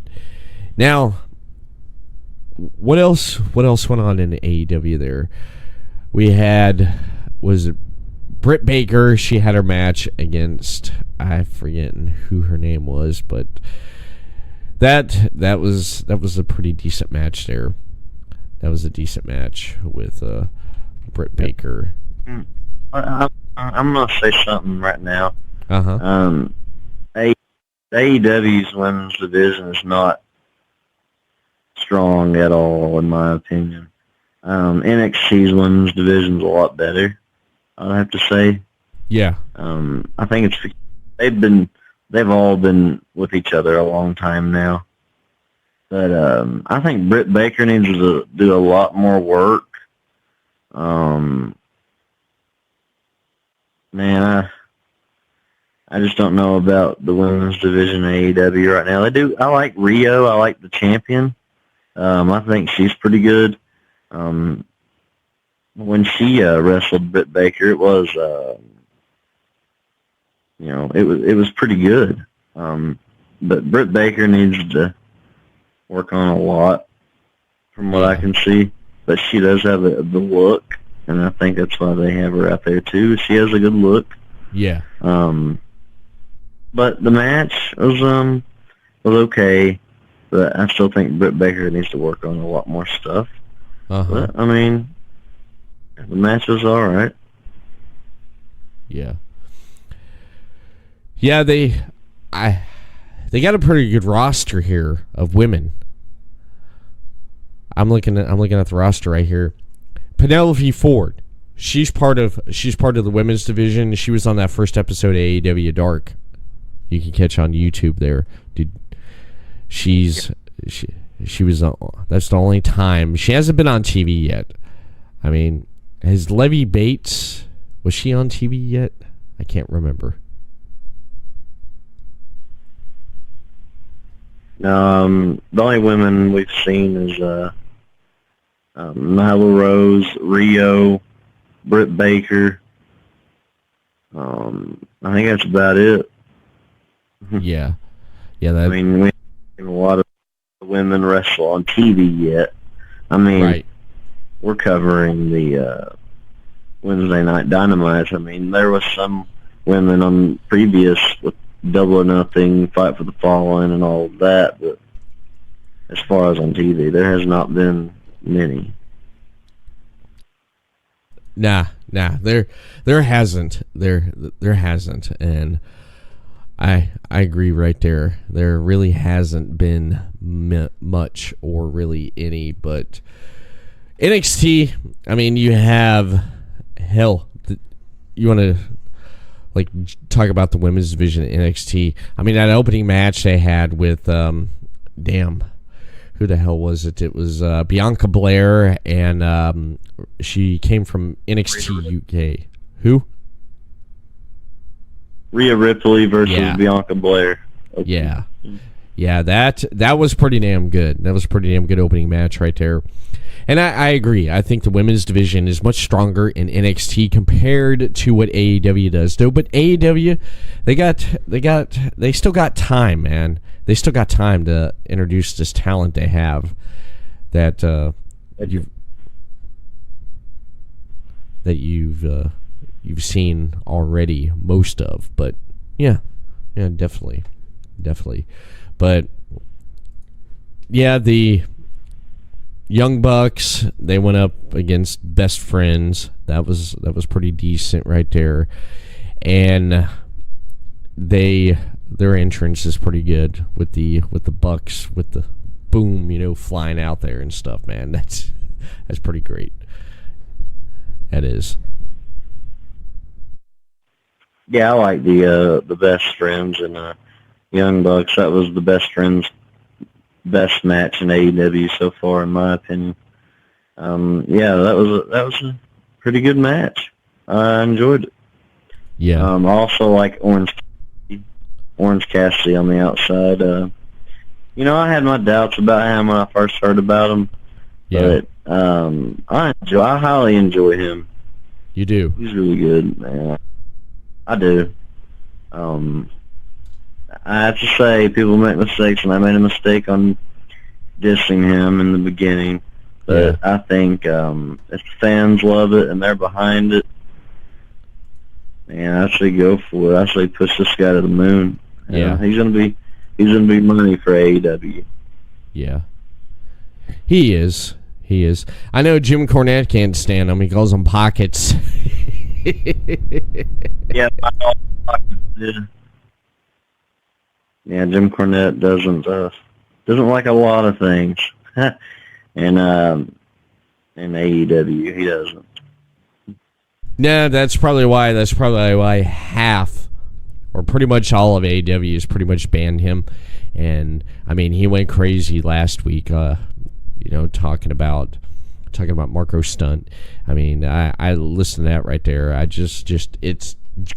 Now, what else went on in the AEW there? We had, was it Britt Baker? She had her match against, I forget who her name was, but that was a pretty decent match there. That was a decent match with Britt Baker. I'm gonna say something right now. AEW's women's division is not strong at all, in my opinion. NXT's women's division is a lot better, I'd have to say. Yeah. I think it's they've all been with each other a long time now. But I think Britt Baker needs to do a lot more work. Man, I just don't know about the women's division in AEW right now. I like Rio. I like the champion. I think she's pretty good. When she wrestled Britt Baker, it was it was pretty good. But Britt Baker needs to work on a lot, from what I can see. But she does have the look, and I think that's why they have her out there too. She has a good look. Yeah. But the match was okay. But I still think Britt Baker needs to work on a lot more stuff. But I mean, the match was all right. Yeah. Yeah, they got a pretty good roster here of women. I'm looking at the roster right here. Penelope Ford, she's part of the women's division. She was on that first episode of AEW Dark. You can catch on YouTube there, dude. She was that's the only time she hasn't been on TV yet. I mean, has Levy Bates, was she on TV yet? I can't remember. The only women we've seen is Nyla Rose, Rio, Britt Baker. I think that's about it. Yeah. I mean, we haven't seen a lot of women wrestle on TV yet. I mean, right. We're covering the Wednesday Night Dynamite. I mean, there was some women on previous with Double or Nothing, Fight for the Fallen, and all of that. But as far as on TV, there has not been many. Nah, there hasn't, there hasn't, and I agree right there. There really hasn't been much or really any, but NXT. I mean, you have you want to like talk about the women's division at NXT? I mean, that opening match they had with who the hell was it? It was Bianca Belair, and she came from NXT UK. Who? Rhea Ripley versus Bianca Belair. Okay. Yeah, that was pretty damn good. That was a pretty damn good opening match right there. And I agree. I think the women's division is much stronger in NXT compared to what AEW does, though. But AEW, they still got time, man. They still got time to introduce this talent they have that you've seen already most of. But yeah, definitely. But yeah, the Young Bucks, they went up against Best Friends. That was pretty decent right there, and their entrance is pretty good with the Bucks with the boom, flying out there and stuff. Man, that's pretty great. That is. Yeah, I like the Best Friends and Young Bucks. That was the Best Friends best match in AEW so far, in my opinion. That was a pretty good match. I enjoyed it. Yeah. I also like Orange Cassidy on the outside. I had my doubts about him when I first heard about him. Yeah. But I highly enjoy him. You do. He's really good, man. I do. I have to say, people make mistakes, and I made a mistake on dissing him in the beginning. But I think if the fans love it and they're behind it, man, I say go for it. I say push this guy to the moon. Yeah, he's gonna be money for AEW. Yeah, he is. I know Jim Cornette can't stand him. He calls them pockets. Yeah. Yeah, Jim Cornette doesn't like a lot of things, and in AEW he doesn't. Nah, that's probably why half, or pretty much all of AEW has pretty much banned him. And I mean, he went crazy last week, talking about Marco Stunt. I mean, I listened to that right there. It's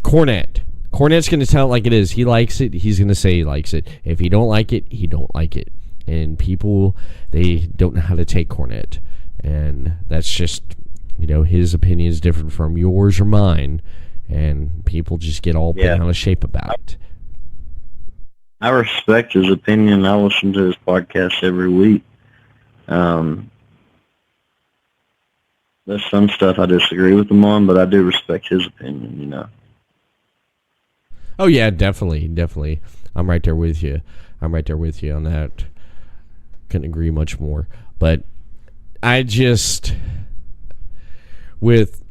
Cornette. Cornette's going to tell it like it is. He likes it. He's going to say he likes it. If he don't like it, he don't like it. And people, they don't know how to take Cornette. And that's just, his opinion is different from yours or mine. And people just get all bent out of shape about it. I respect his opinion. I listen to his podcast every week. There's some stuff I disagree with him on, but I do respect his opinion, Oh yeah, definitely. I'm right there with you. on that. Couldn't agree much more. But I just with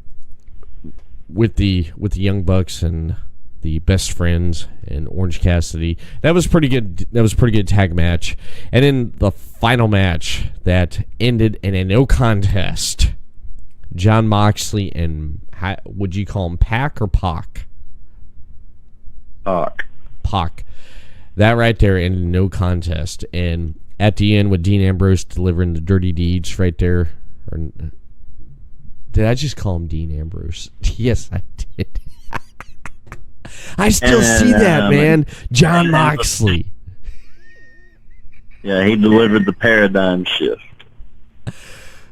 the Young Bucks and the Best Friends and Orange Cassidy, that was pretty good. That was a pretty good tag match. And then the final match that ended in a no contest. Jon Moxley and would you call him Pac or Pac? Pac. That right there ended in no contest. And at the end with Dean Ambrose delivering the dirty deeds right there. Or, did I just call him Dean Ambrose? Yes, I did. I still see that, man. Jon Moxley. Yeah, he delivered the paradigm shift.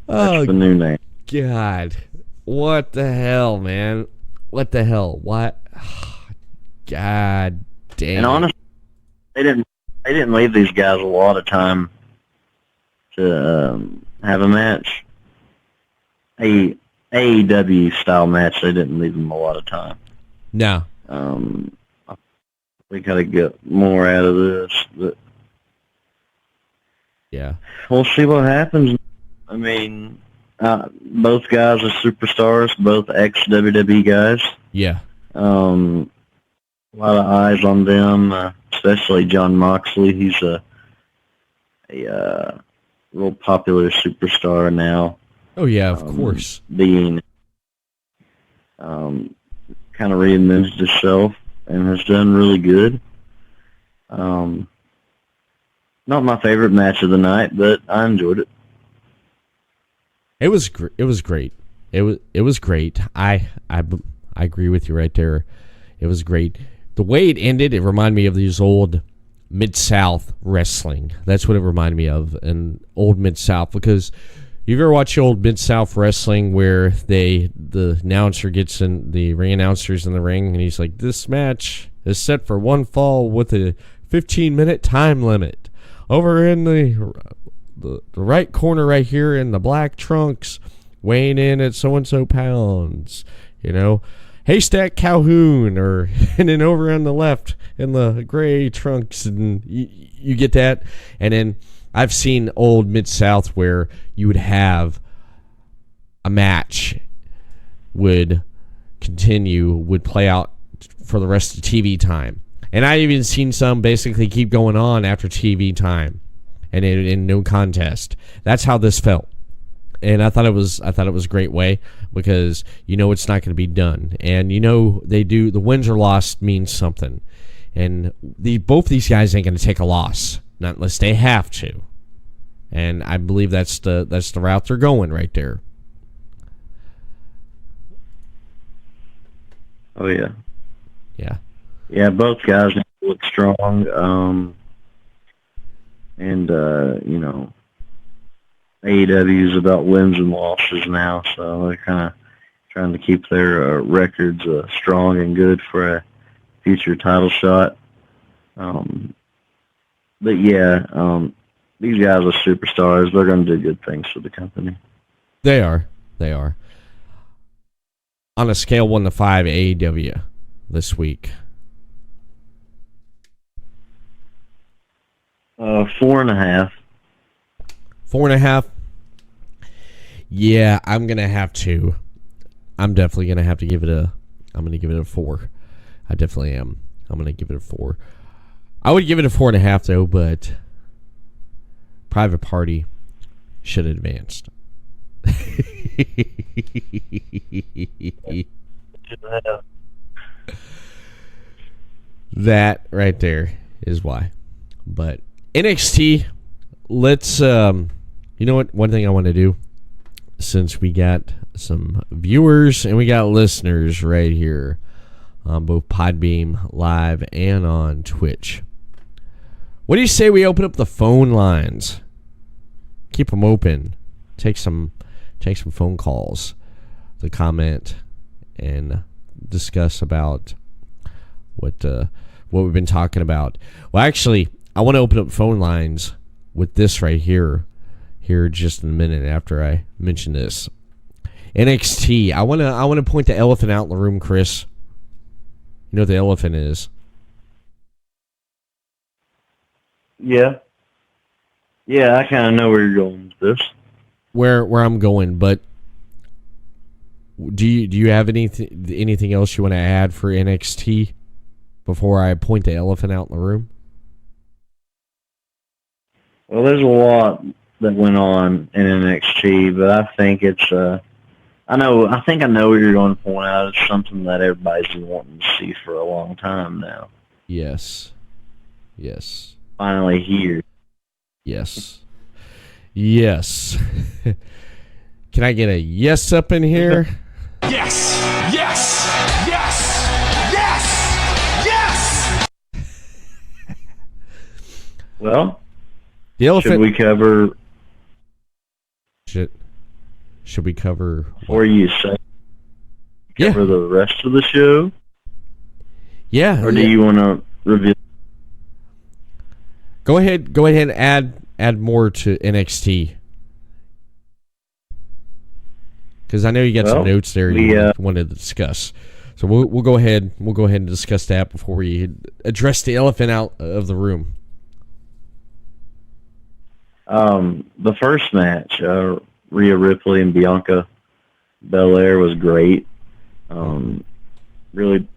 That's the new name. God. What the hell, man? What the hell? What? God damn. And honestly, they didn't leave these guys a lot of time to have a match. AEW style match, they didn't leave them a lot of time. No. we gotta get more out of this. But Yeah. we'll see what happens. I mean, both guys are superstars, both ex-WWE guys. Yeah. A lot of eyes on them, especially John Moxley. He's a real popular superstar now. Oh, yeah, of course. Being kind of reinvented himself and has done really good. Not my favorite match of the night, but I enjoyed it. It was great. It was great. I agree with you right there. It was great. The way it ended, it reminded me of these old Mid-South wrestling. That's what it reminded me of, an old Mid-South, because you've ever watched old Mid-South wrestling where the announcer gets in, the ring announcer's in the ring, and he's like, this match is set for one fall with a 15-minute time limit. Over in the right corner right here in the black trunks, weighing in at so-and-so pounds, Haystack Calhoun, and then over on the left in the gray trunks, and you get that. And then I've seen old Mid-South where you would have a match would play out for the rest of TV time. And I even seen some basically keep going on after TV time, and in no contest. That's how this felt. And I thought it was a great way, because it's not going to be done, and they do, the wins or loss means something, and both these guys ain't going to take a loss, not unless they have to, and I believe that's the route they're going right there. Oh yeah, yeah. Both guys look strong, and AEW is about wins and losses now, so they're kind of trying to keep their records strong and good for a future title shot. But yeah, these guys are superstars. They're going to do good things for the company. They are. On a scale 1 to 5, AEW this week. 4.5. 4.5. Yeah, I'm gonna have to. I'm definitely gonna have to give it a. I'm gonna give it a 4. I definitely am. I'm gonna give it a 4. I would give it a 4.5 though, but Private Party should have advanced. That right there is why. But NXT, let's. You know what? One thing I want to do, since we got some viewers and we got listeners right here on both Podbeam Live and on Twitch, what do you say we open up the phone lines? Keep them open. Take some phone calls to comment and discuss about what we've been talking about. Well, actually, I want to open up phone lines with this right here just in a minute after I mention this. NXT. I want to point the elephant out in the room, Chris. You know what the elephant is? Yeah, I kind of know where you're going with this. Where I'm going, but do you have anything else you want to add for NXT before I point the elephant out in the room? Well, there's a lot that went on in NXT, but I think it's I think I know where you're going to point out. It's something that everybody's been wanting to see for a long time now. Yes. Finally here. Yes. Can I get a yes up in here? Yes! Well, the elephant. should we cover? Should we cover? Or you say cover the rest of the show? Yeah. Or do you want to reveal? Go ahead and add more to NXT. Because I know you got some notes there you wanted to discuss. So we'll go ahead. We'll go ahead and discuss that before we address the elephant out of the room. The first match, Rhea Ripley and Bianca Belair, was great. Really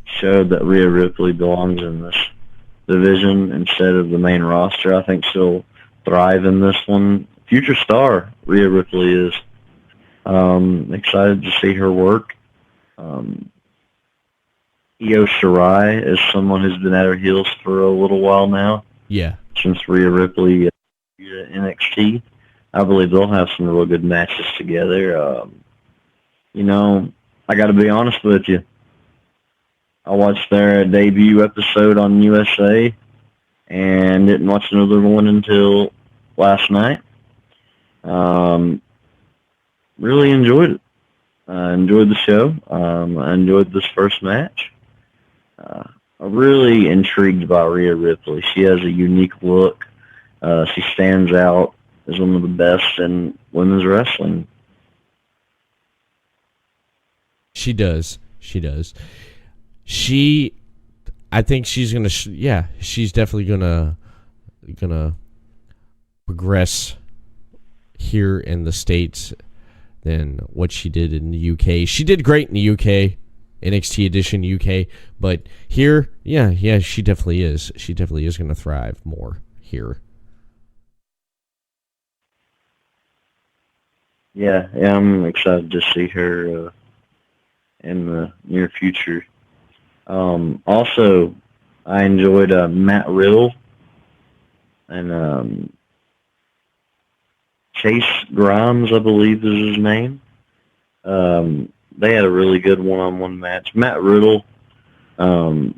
showed that Rhea Ripley belongs in this division instead of the main roster. I think she'll thrive in this one. Future star, Rhea Ripley is. Excited to see her work. Io Shirai is someone who's been at her heels for a little while now. Yeah. Since Rhea Ripley at NXT. I believe they'll have some real good matches together. I got to be honest with you. I watched their debut episode on USA and didn't watch another one until last night. Really enjoyed it. Enjoyed the show. I enjoyed this first match. I'm really intrigued by Rhea Ripley. She has a unique look. She stands out as one of the best in women's wrestling. She does. I think she's gonna. She's definitely gonna progress here in the States than what she did in the UK. She did great in the UK, NXT edition UK, but here, she definitely is. She definitely is gonna thrive more here. Yeah, I'm excited to see her in the near future. Also, I enjoyed Matt Riddle and Chase Grimes, I believe is his name. They had a really good one-on-one match. Matt Riddle, I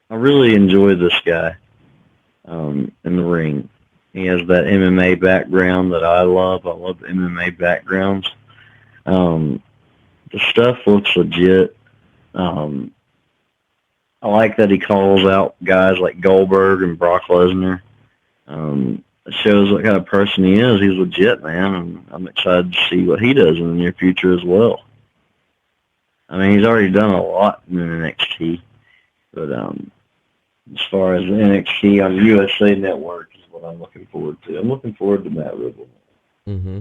really enjoy this guy in the ring. He has that MMA background that I love. I love MMA backgrounds. The stuff looks legit. I like that he calls out guys like Goldberg and Brock Lesnar. It shows what kind of person he is. He's legit, man, and I'm excited to see what he does in the near future as well. I mean, he's already done a lot in NXT, but as far as NXT on USA Network is what I'm looking forward to. I'm looking forward to Matt Riddle. Mm-hmm.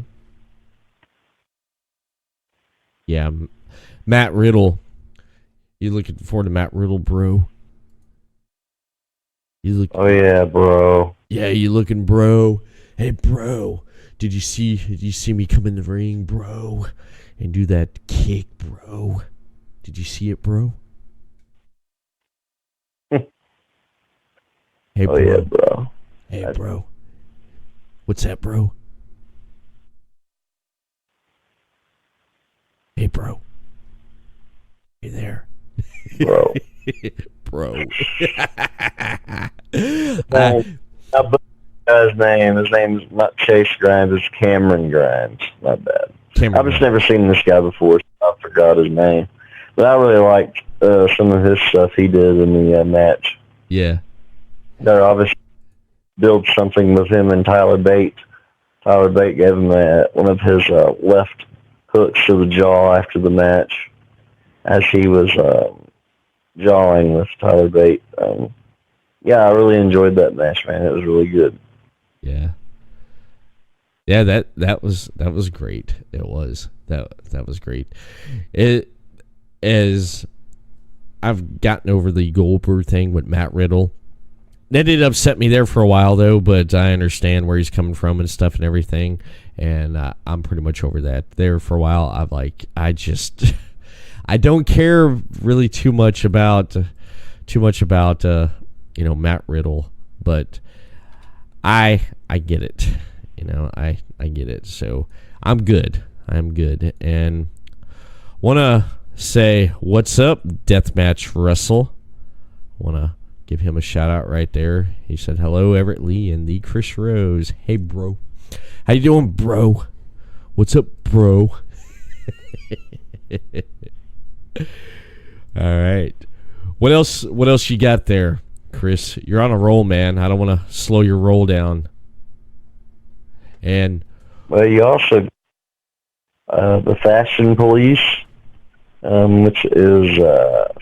Yeah, Matt Riddle. You looking forward to Matt Riddle, bro? Oh yeah, bro. Yeah, you looking, bro? Hey, bro. Did you see me come in the ring, bro, and do that kick, bro? Did you see it, bro? Hey, bro. Oh yeah, bro. Hey, bro. What's that, bro? Hey, bro. Hey there. Bro. Bro. His name's not Chase Grimes, it's Cameron Grimes. Not bad. I've just never seen this guy before, so I forgot his name. But I really liked some of his stuff he did in the match. Yeah. They're obviously built something with him and Tyler Bate. Tyler Bate gave him one of his left hooks to the jaw after the match as he was jawing with Tyler Bate. Yeah, I really enjoyed that match, man. It was really good. Yeah. Yeah, that was great. It was. That was great. As I've gotten over the Goldberg thing with Matt Riddle. That did upset me there for a while, though, but I understand where he's coming from and stuff and everything, and I'm pretty much over that. There for a while, I don't care really too much about Matt Riddle, but I get it. I get it. So I'm good, and want to say what's up, Deathmatch Russell. Want to give him a shout out right there. He said hello, Everett Lee and the Chris Rose. Hey, bro, how you doing, bro? What's up, bro? All right. What else you got there, Chris? You're on a roll, man. I don't want to slow your roll down. And well, you also the Fashion Police which is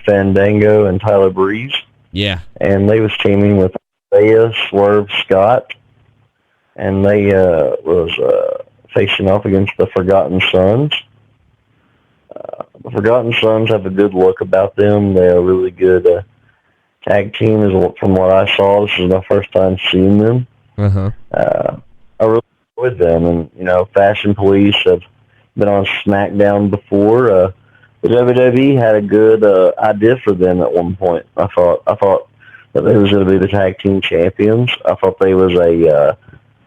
Fandango and Tyler Breeze. Yeah. And they was teaming with Isaiah Swerve Scott, and they was facing off against the Forgotten Sons. The Forgotten Sons have a good look about them. They're a really good tag team. From what I saw, this is my first time seeing them. Uh-huh. I really enjoyed them, and Fashion Police have been on SmackDown before. The WWE had a good idea for them at one point. I thought that they was going to be the tag team champions. I thought they was a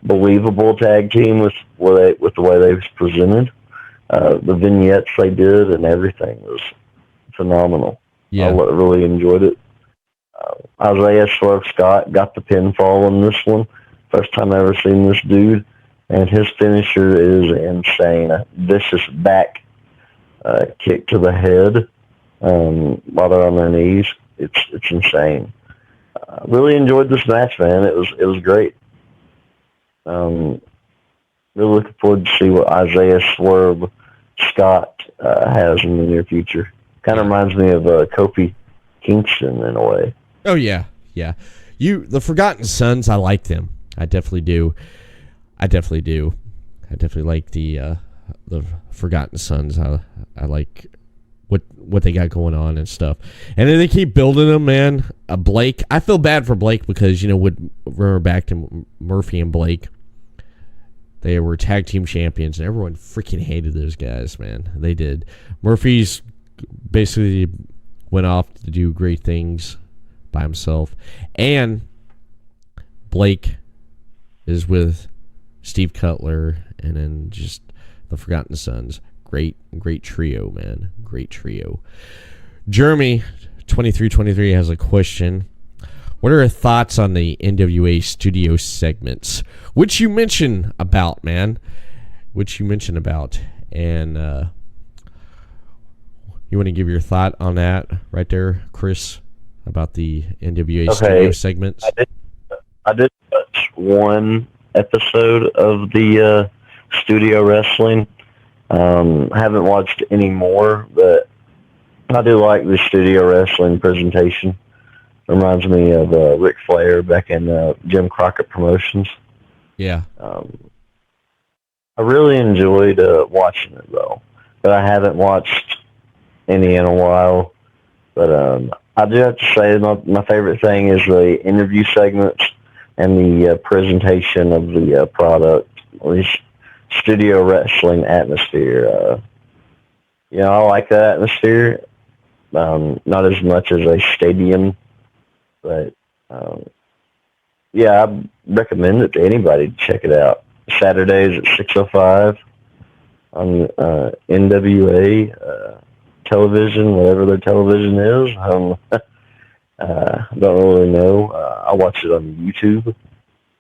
believable tag team with the way they was presented. The vignettes they did and everything was phenomenal. Yeah. I really enjoyed it. Isaiah Swerve Scott got the pinfall in this one. First time I ever seen this dude, and his finisher is insane. A vicious back kick to the head while they're on their knees. It's insane. Really enjoyed this match, man. It was great. Really looking forward to see what Isaiah Swerve Scott has in the near future. Kind of reminds me of Kofi Kingston in a way. Oh yeah. The Forgotten Sons, I like them. I definitely do. I definitely like the Forgotten Sons. I like what they got going on and stuff. And then they keep building them, man. Blake, I feel bad for Blake because remember back to Murphy and Blake. They were tag team champions, and everyone freaking hated those guys, man. They did. Murphy's basically went off to do great things by himself, and Blake is with Steve Cutler, and then just the Forgotten Sons. Great trio, man. Great trio. Jeremy, 2323, has a question. What are your thoughts on the NWA studio segments? Which you mentioned about, man. And you want to give your thought on that right there, Chris, about the NWA studio segments? I did watch one episode of the studio wrestling. Haven't watched any more, but I do like the studio wrestling presentation. Reminds me of Ric Flair back in Jim Crockett Promotions. Yeah. I really enjoyed watching it, though. But I haven't watched any in a while. But I do have to say my favorite thing is the interview segments and the presentation of the product, the studio wrestling atmosphere. I like that atmosphere. Not as much as a stadium. But, I recommend it to anybody to check it out. Saturdays at 6:05 on NWA television, whatever their television is. I don't really know. I watch it on YouTube.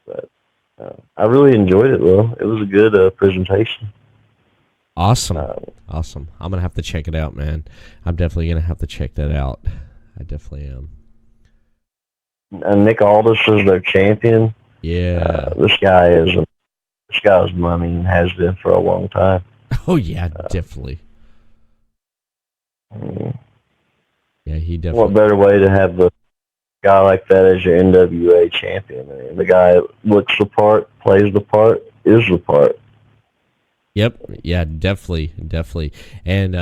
But I really enjoyed it, though. It was a good presentation. Awesome. I'm going to have to check it out, man. I'm definitely going to have to check that out. I definitely am. And Nick Aldis is their champion. Yeah. This guy's money and has been for a long time. Oh yeah, definitely. Yeah, he definitely. What better way to have a guy like that as your NWA champion? I mean, the guy looks the part, plays the part, is the part. Yep. Yeah, definitely. And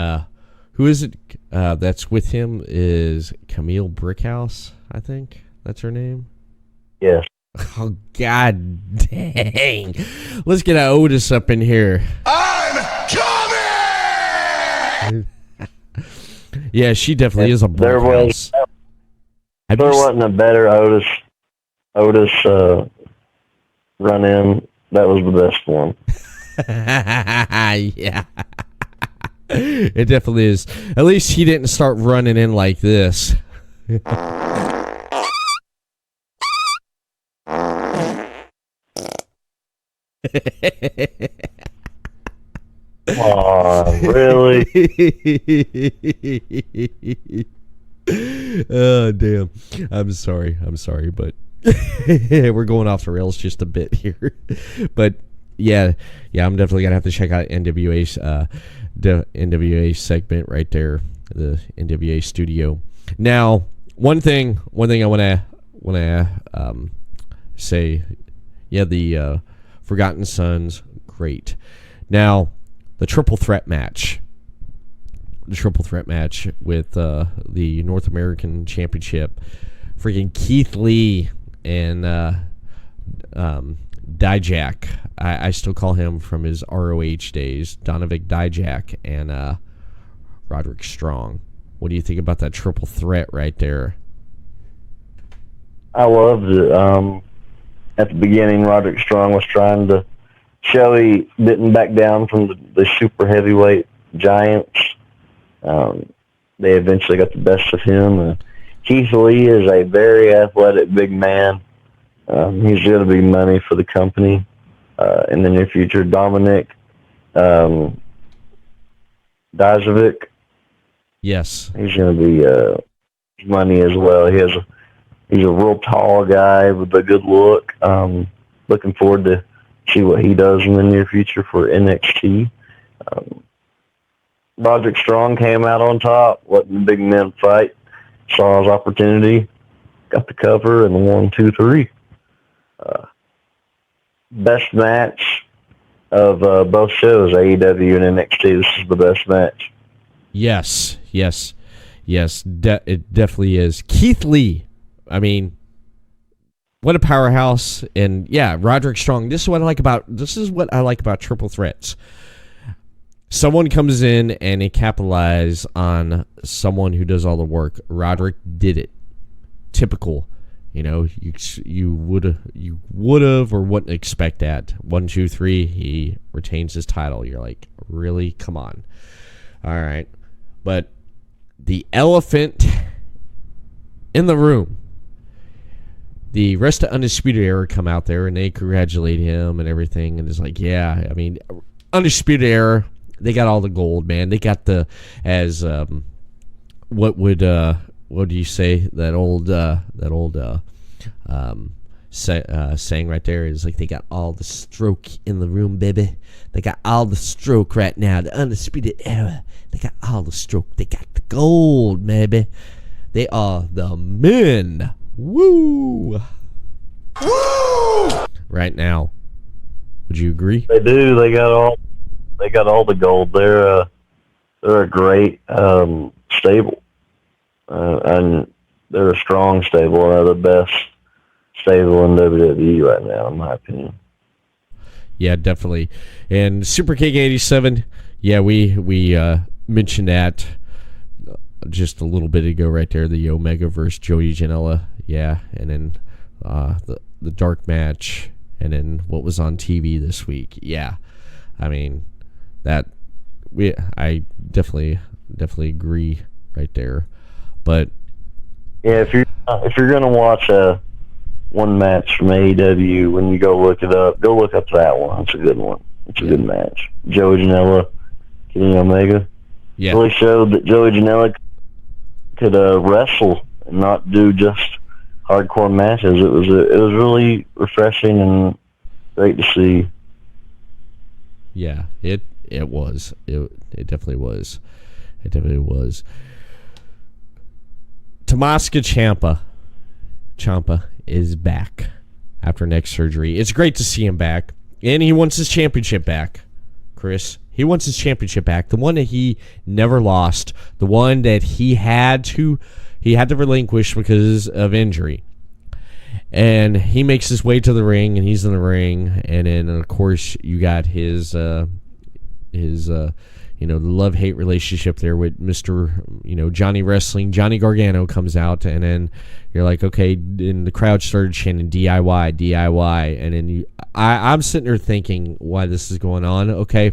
who is it that's with him is Camille Brickhouse, I think. That's her name? Yes. Oh, God dang. Let's get Otis up in here. I'm coming! Yeah, she definitely is a Brickhouse. There wasn't a better Otis run-in. That was the best one. Yeah. It definitely is. At least he didn't start running in like this. Come on, really? Oh, damn. I'm sorry, but we're going off the rails just a bit here. But yeah, I'm definitely gonna have to check out NWA's the NWA segment right there. the NWA studio. Now, one thing I want to say, yeah, the Forgotten Sons, great. Now, the triple threat match with the North American Championship, freaking Keith Lee and Dijak. I still call him from his ROH days, Donovan Dijak and Roderick Strong. What do you think about that triple threat right there? I loved it. At the beginning, Roderick Strong was trying to show he didn't back down from the super heavyweight giants. They eventually got the best of him. Keith Lee is a very athletic big man. He's going to be money for the company in the near future. Dominic Dajovic. Yes. He's going to be money as well. He's a real tall guy with a good look. Looking forward to see what he does in the near future for NXT. Roderick Strong came out on top, letting the big men fight. Saw his opportunity, got the cover, and 1, 2, 3. Best match of both shows, AEW and NXT. This is the best match. Yes. It definitely is. Keith Lee, I mean, what a powerhouse. And yeah, Roderick Strong. This is what I like about triple threats. Someone comes in and they capitalize on someone who does all the work. Roderick did it. Typical. You know, you would have or wouldn't expect that. 1, 2, 3, he retains his title. You're like, really? Come on. All right. But the elephant in the room, the rest of Undisputed Era come out there and they congratulate him and everything. And it's like, yeah, I mean, Undisputed Era, they got all the gold, man. They got the, as, what do you say? That old saying right there is like, they got all the stroke in the room, baby. They got all the stroke right now. The Undisputed Era, they got all the stroke. They got the gold, baby. They are the men. Woo! Woo! Right now, would you agree? They do. They got all the gold. They're a great stable, and they're a strong stable. They're the best stable in WWE right now, in my opinion. Yeah, definitely. And Super King 87, yeah, we mentioned that just a little bit ago right there, the Omega versus Joey Janela, yeah, and then the dark match, and then what was on TV this week. Yeah, I mean, I definitely agree right there. But yeah, if you're gonna watch one match from AEW, when you go look up that one. It's a good one. It's a good match. Joey Janela, Kenny Omega. Yeah, really showed that Joey Janela could wrestle and not do just hardcore matches. It was really refreshing and great to see. Yeah, it was. It definitely was. It definitely was. Tommaso Ciampa is back after neck surgery. It's great to see him back, and he wants his championship back, Chris. He wants his championship back, the one that he never lost, the one that he had to relinquish because of injury. And he makes his way to the ring, and he's in the ring, and then of course you got his the love-hate relationship there with Mr. Johnny Wrestling. Johnny Gargano comes out, and then you're like, okay, and the crowd started chanting DIY, and then I'm sitting there thinking why this is going on. Okay,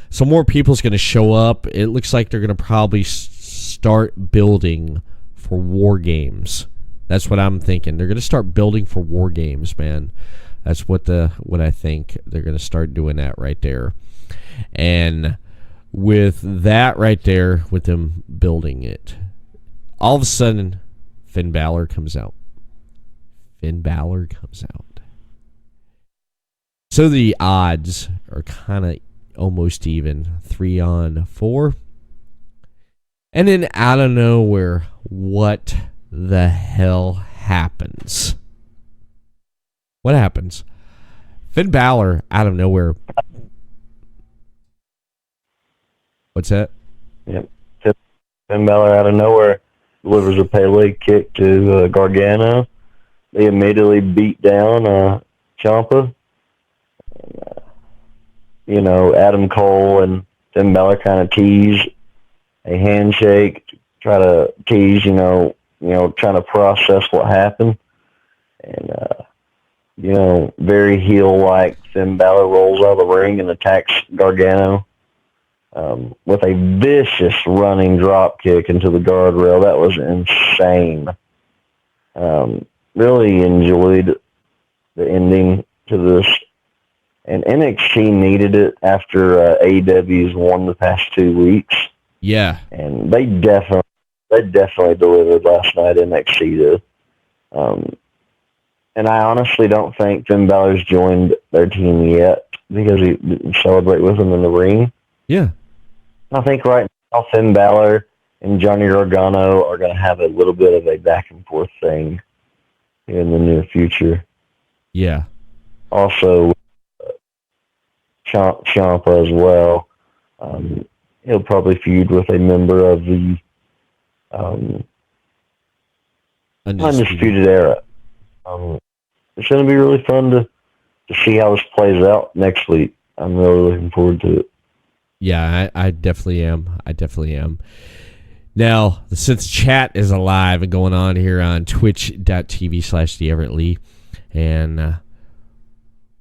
so more people's going to show up. It looks like they're going to probably start building for War Games. That's what I'm thinking. They're going to start building for War Games, man. That's what I think. They're going to start doing that right there. And with that right there, with them building it, all of a sudden, Finn Balor comes out. So the odds are kind of almost even. 3-on-4. And then out of nowhere, what the hell happens? What happens? Finn Balor out of nowhere. What's that? Yep. Finn Balor out of nowhere delivers a Pele kick to Gargano. They immediately beat down Ciampa. Adam Cole and Finn Balor kind of tease a handshake, try to tease, trying to process what happened. And, very heel-like, Finn Balor rolls out of the ring and attacks Gargano with a vicious running drop kick into the guardrail. That was insane. Really enjoyed the ending to this. And NXT needed it after AEW's won the past 2 weeks. Yeah. And they definitely delivered last night, NXT did. And I honestly don't think Finn Balor's joined their team yet because he didn't celebrate with them in the ring. Yeah. I think right now Finn Balor and Johnny Gargano are going to have a little bit of a back and forth thing in the near future. Yeah. Also, Ciampa as well. He'll probably feud with a member of the Undisputed Era. It's going to be really fun to see how this plays out next week. I'm really looking forward to it. Yeah, I definitely am. Now, since chat is alive and going on here on twitch.tv/TheEverettLee, and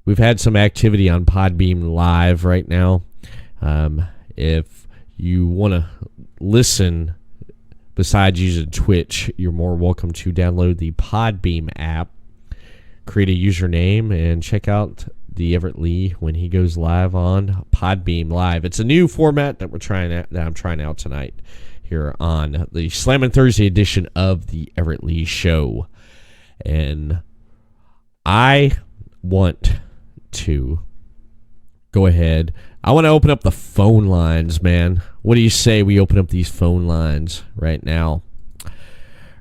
we've had some activity on Podbeam Live right now. If you want to listen besides using Twitch, you're more welcome to download the Podbeam app, create a username, and check out the Everett Lee when he goes live on Podbeam Live. It's a new format that I'm trying out tonight here on the Slammin Thursday edition of the Everett Lee Show. And I want to go ahead. I want to open up the phone lines, man. What do you say we open up these phone lines right now?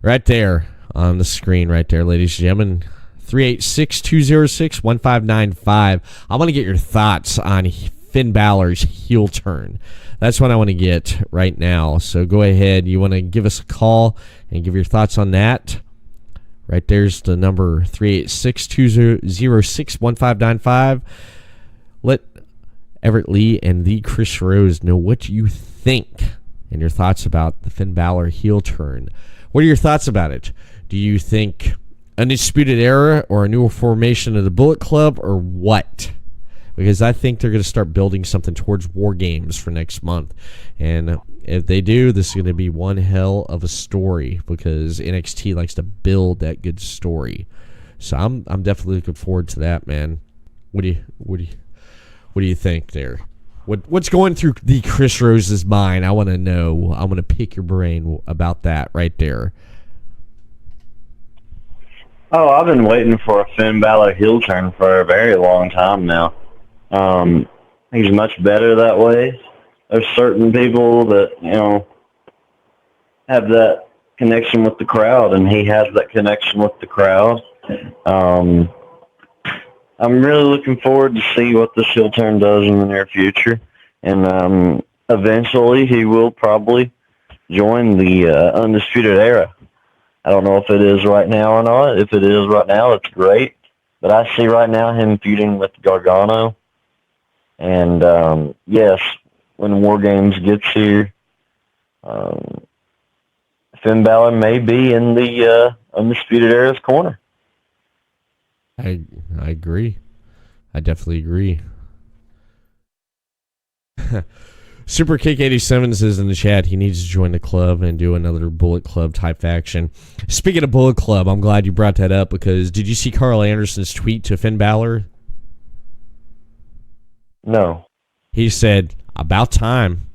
Right there on the screen right there, ladies and gentlemen. 386-206-1595. I want to get your thoughts on Finn Balor's heel turn. That's what I want to get right now. So go ahead. You want to give us a call and give your thoughts on that. Right there's the number, 386-206-1595. Let Everett Lee and the Chris Rose know what you think and your thoughts about the Finn Balor heel turn. What are your thoughts about it? Do you think Undisputed Era or a newer formation of the Bullet Club or what? Because I think they're going to start building something towards War Games for next month. And if they do, this is going to be one hell of a story because NXT likes to build that good story. So I'm definitely looking forward to that, man. What do you think there? What's going through the Chris Rose's mind? I want to know. I want to pick your brain about that right there. Oh, I've been waiting for a Finn Balor heel turn for a very long time now. He's much better that way. There's certain people that, have that connection with the crowd, and he has that connection with the crowd. I'm really looking forward to see what this heel turn does in the near future. And eventually he will probably join the Undisputed Era. I don't know if it is right now or not. If it is right now, it's great. But I see right now him feuding with Gargano. And, yes, when War Games gets here, Finn Balor may be in the Undisputed Era's corner. I agree. I definitely agree. Super Kick 87 says in the chat he needs to join the club and do another Bullet Club type action. Speaking of Bullet Club, I'm glad you brought that up because did you see Carl Anderson's tweet to Finn Balor? No. He said, about time.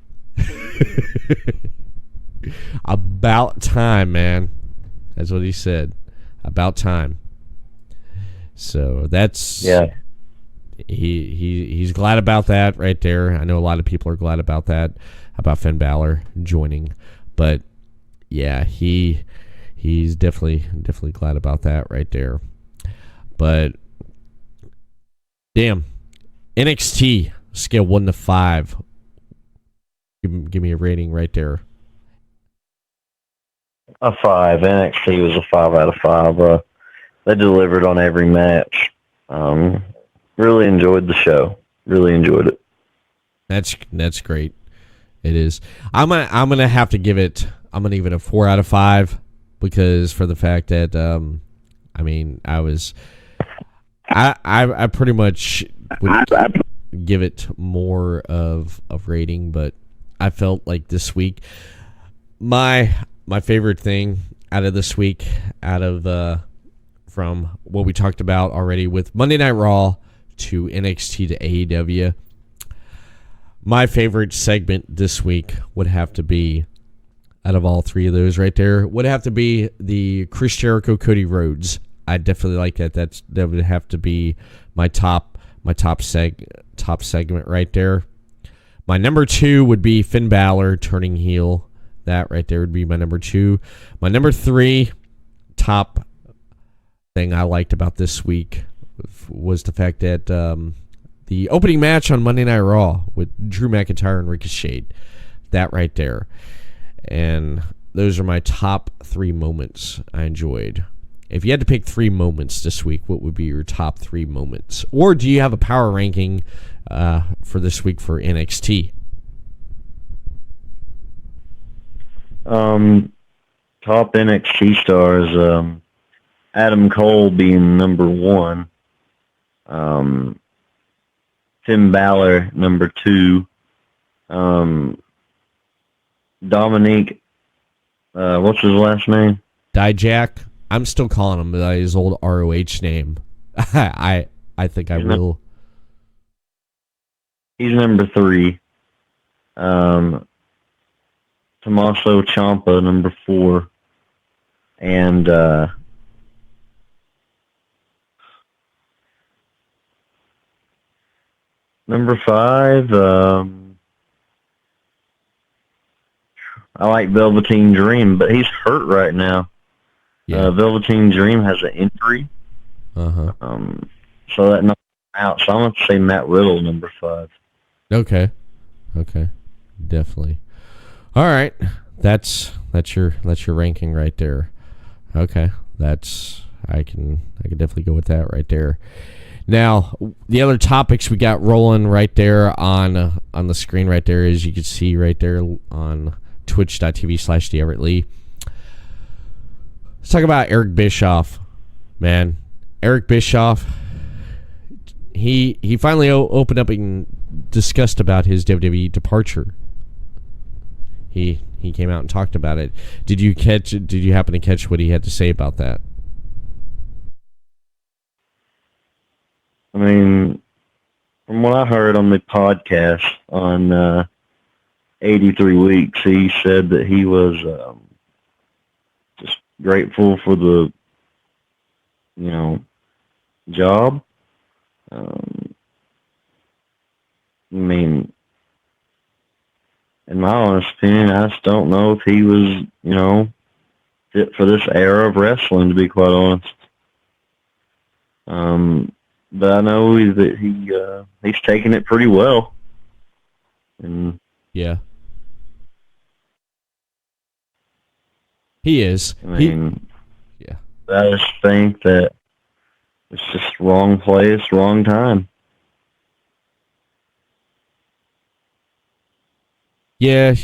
About time, man. That's what he said. About time. So that's... Yeah. He's glad about that right there. I know a lot of people are glad about that, about Finn Balor joining. But yeah, he's definitely glad about that right there. But damn, NXT scale 1 to 5. Give me a rating right there. A 5. NXT was a 5 out of 5. They delivered on every match. Really enjoyed the show. Really enjoyed it. That's great. It is. I'm gonna have to give it. I'm gonna give it a 4 out of 5 because for the fact that I pretty much would give it more of rating, but I felt like this week my favorite thing out of this week, out of from what we talked about already with Monday Night Raw to NXT to AEW, my favorite segment this week would have to be, out of all three of those right there, would have to be the Chris Jericho Cody Rhodes. I definitely like that. That would have to be my top segment right there. My number 2 would be Finn Balor turning heel. That right there would be my number 2. My number 3 top thing I liked about this week was the fact that the opening match on Monday Night Raw with Drew McIntyre and Ricochet. That right there. And those are my top 3 moments I enjoyed. If you had to pick 3 moments this week, what would be your top 3 moments? Or do you have a power ranking for this week for NXT? Top NXT stars, Adam Cole being number 1. Finn Balor, number 2. Dominique, what's his last name? Dijak. I'm still calling him by his old ROH name. I think I will. He's number 3. Tommaso Ciampa, number 4. And number 5, I like Velveteen Dream, but he's hurt right now. Yeah. Velveteen Dream has an injury. Uh-huh. So that knocks him out. So I'm going to say Matt Riddle, number 5. Okay. Definitely. All right. That's your ranking right there. Okay. I can definitely go with that right there. Now, the other topics we got rolling right there on the screen right there, as you can see right there on twitch.tv/the Everett Lee. Let's talk about Eric Bischoff, man. Eric Bischoff, he finally opened up and discussed about his WWE departure. He came out and talked about it. Did you happen to catch what he had to say about that? I mean, from what I heard on the podcast on 83 Weeks, he said that he was just grateful for the, job. I mean, in my honest opinion, I just don't know if he was, fit for this era of wrestling, to be quite honest. But I know that he's taking it pretty well. And yeah, he is. I mean, I just think that it's just wrong place, wrong time. Yeah,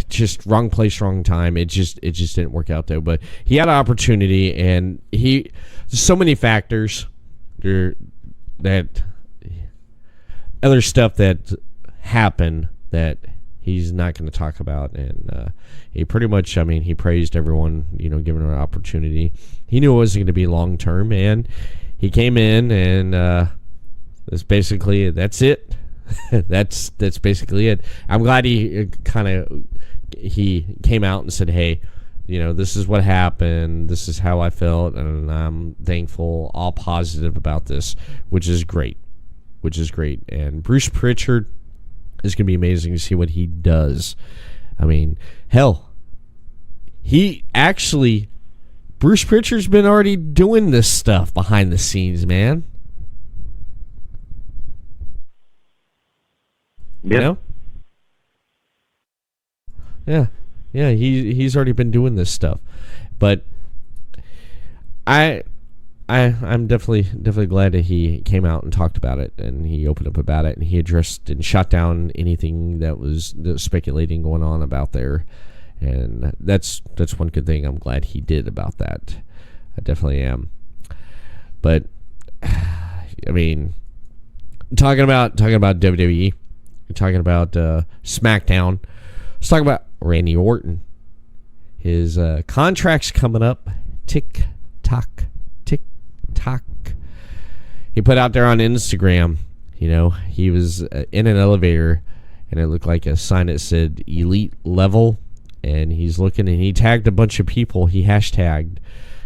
just wrong place, wrong time. It just didn't work out though. But he had an opportunity, and there's so many factors that other stuff that happened that he's not going to talk about. And he pretty much, he praised everyone, giving him an opportunity. He knew it wasn't going to be long term, and he came in, and that's it. that's basically it. I'm glad he came out and said, hey, this is what happened, this is how I felt, and I'm thankful, all positive about this, which is great. And Bruce Pritchard is going to be amazing to see what he does. Hell, Bruce Pritchard's been already doing this stuff behind the scenes, man. Yep. You know? Yeah, he's already been doing this stuff, but I'm definitely glad that he came out and talked about it, and he opened up about it, and he addressed and shot down anything that was speculating going on about there, and that's one good thing I'm glad he did about that. I definitely am. But I mean, talking about WWE, talking about SmackDown. Let's talk about Randy Orton. His contract's coming up. Tick tock. He put out there on Instagram, he was in an elevator, and it looked like a sign that said elite level, and he's looking, and he tagged a bunch of people. He hashtagged,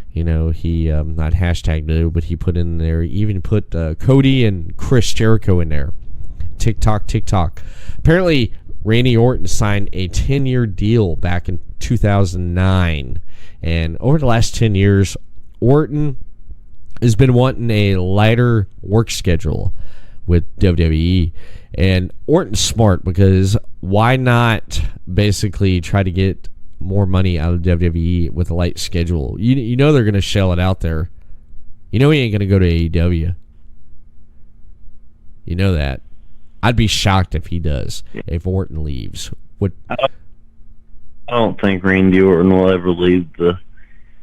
he not hashtagged no, but he put in there, even put Cody and Chris Jericho in there. TikTok. Apparently Randy Orton signed a 10-year deal back in 2009, and over the last 10 years Orton has been wanting a lighter work schedule with WWE. And Orton's smart, because why not basically try to get more money out of WWE with a light schedule? You know they're going to shell it out there. He ain't going to go to AEW. You know that. I'd be shocked if he does, if Orton leaves. I don't think Randy Orton will ever leave the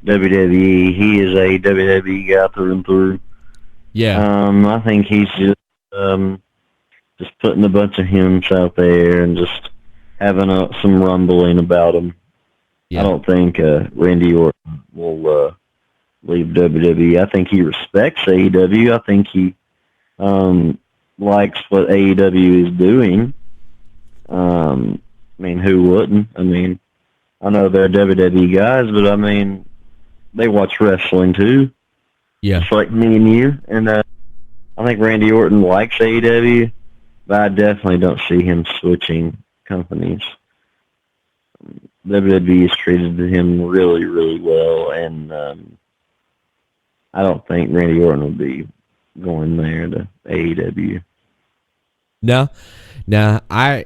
WWE. He is a WWE guy through and through. Yeah. I think he's just putting a bunch of hints out there and just having some rumbling about him. Yeah. I don't think Randy Orton will leave WWE. I think he respects AEW. I think he likes what AEW is doing. Who wouldn't? I know they're WWE guys, but they watch wrestling too. Yeah. Just like me and you. And I think Randy Orton likes AEW, but I definitely don't see him switching companies. WWE has treated him really, really well, and I don't think Randy Orton will be going there to AEW. No, I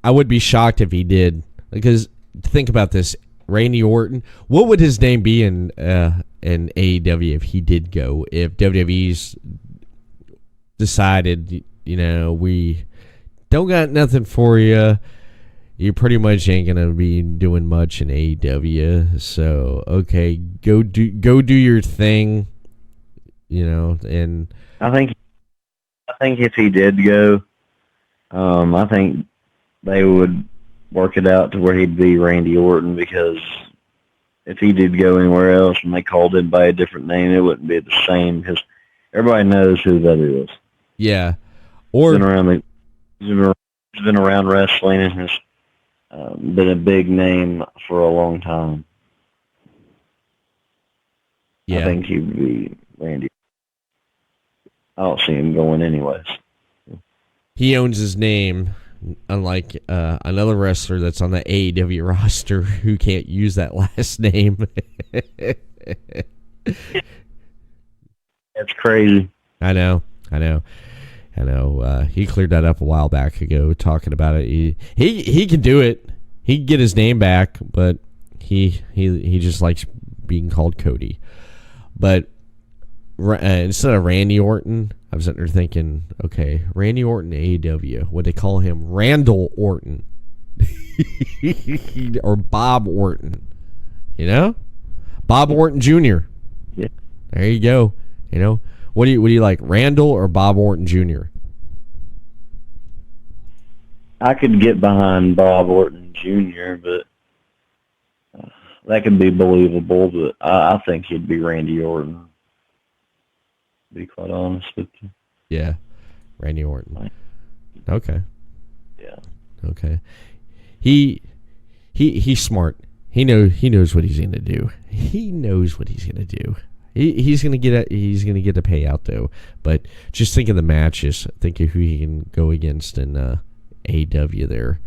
would be shocked if he did, because think about this. Randy Orton, what would his name be in AEW if he did go? If WWE's decided, we don't got nothing for you, you pretty much ain't gonna be doing much in AEW. So okay, go do your thing, And I think if he did go, I think they would work it out to where he'd be Randy Orton, because if he did go anywhere else and they called him by a different name, it wouldn't be the same, because everybody knows who that is. Yeah. Or he's been around wrestling and has been a big name for a long time. Yeah. I think he would be Randy. I don't see him going anyways. He owns his name, unlike another wrestler that's on the AEW roster who can't use that last name. That's crazy. I know. He cleared that up a while back ago, talking about it. He can do it. He can get his name back, but he just likes being called Cody. But instead of Randy Orton, I was sitting there thinking, okay, Randy Orton AEW, would they call him Randall Orton or Bob Orton? Bob Orton Jr. Yeah. There you go. What do you like, Randall or Bob Orton Jr.? I could get behind Bob Orton Jr., but that could be believable. But I think he'd be Randy Orton, to be quite honest with you. Yeah, Randy Orton. Okay. Yeah. Okay. He's smart. He knows what he's gonna do. He knows what he's gonna do. He's gonna get a payout though. But just think of the matches. Think of who he can go against in AEW there.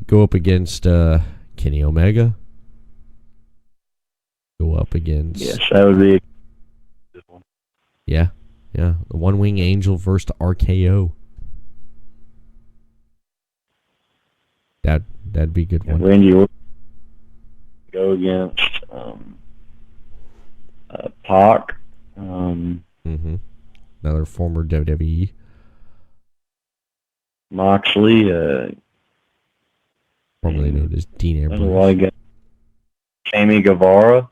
Go up against Kenny Omega. go up against. Yes, that would be a good one. Yeah. The One Wing Angel versus the RKO. That'd be a good one. Randy Orton go against Pac. Another former WWE. Moxley. Formerly known as Dean There's a Ambrose. lot of guys. Sammy Guevara.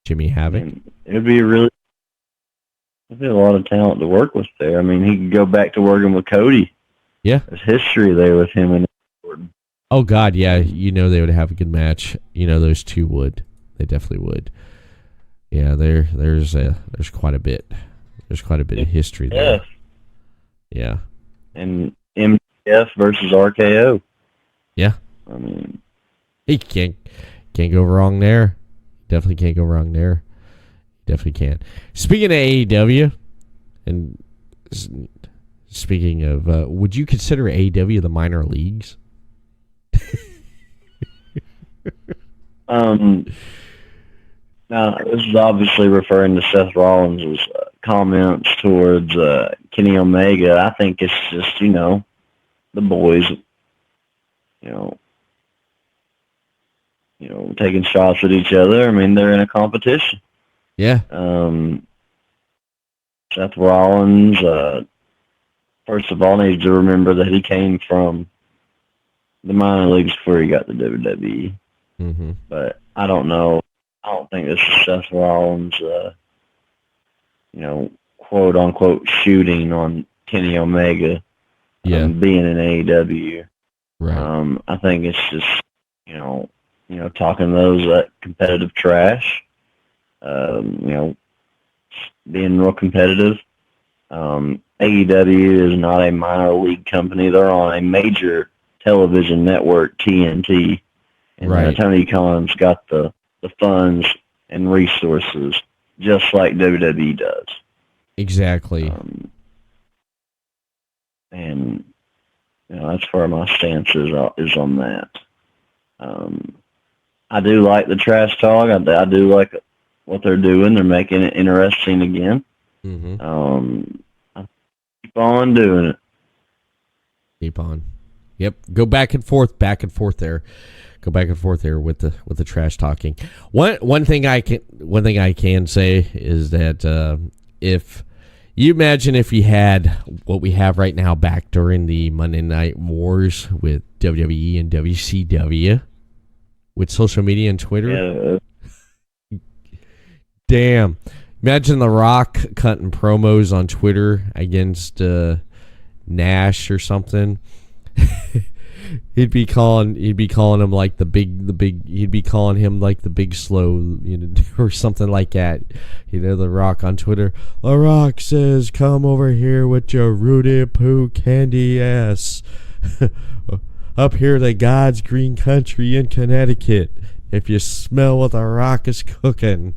Jimmy Havoc. It'd be a lot of talent to work with there. I mean, he could go back to working with Cody. Yeah. There's history there with him and Orton. Oh God, yeah. They would have a good match. Those two would. They definitely would. Yeah, there's quite a bit. There's quite a bit of history there. Yeah. And MJF versus RKO. Yeah. I mean, he can't go wrong there. Definitely can't go wrong there. Definitely can't. Speaking of AEW, and speaking of, would you consider AEW the minor leagues? Now, this is obviously referring to Seth Rollins' comments towards Kenny Omega. I think it's just, the boys, taking shots at each other. I mean, they're in a competition. Yeah. Seth Rollins, first of all, needs to remember that he came from the minor leagues before he got the WWE. But I don't know. I don't think this is Seth Rollins, quote unquote shooting on Kenny Omega, being in AEW. Right. I think it's just, talking those competitive trash. Being real competitive. AEW is not a minor league company. They're on a major television network, TNT. And Tony Khan's got the funds and resources, just like WWE does. Exactly. And that's where my stance is on that. I do like the trash talk. I do like what they're doing. They're making it interesting again. I keep on doing it. Keep on. Yep. Go back and forth there. Go back and forth there with the trash talking. One thing I can say is that if you imagine if you had what we have right now back during the Monday Night Wars with WWE and WCW with social media and Twitter. Yeah. Damn. Imagine The Rock cutting promos on Twitter against Nash or something. He'd be calling him like the big slow, or something like that. The Rock on Twitter. The Rock says, "Come over here with your Rudy Poo candy ass. Up here the God's green country in Connecticut. If you smell what the Rock is cooking."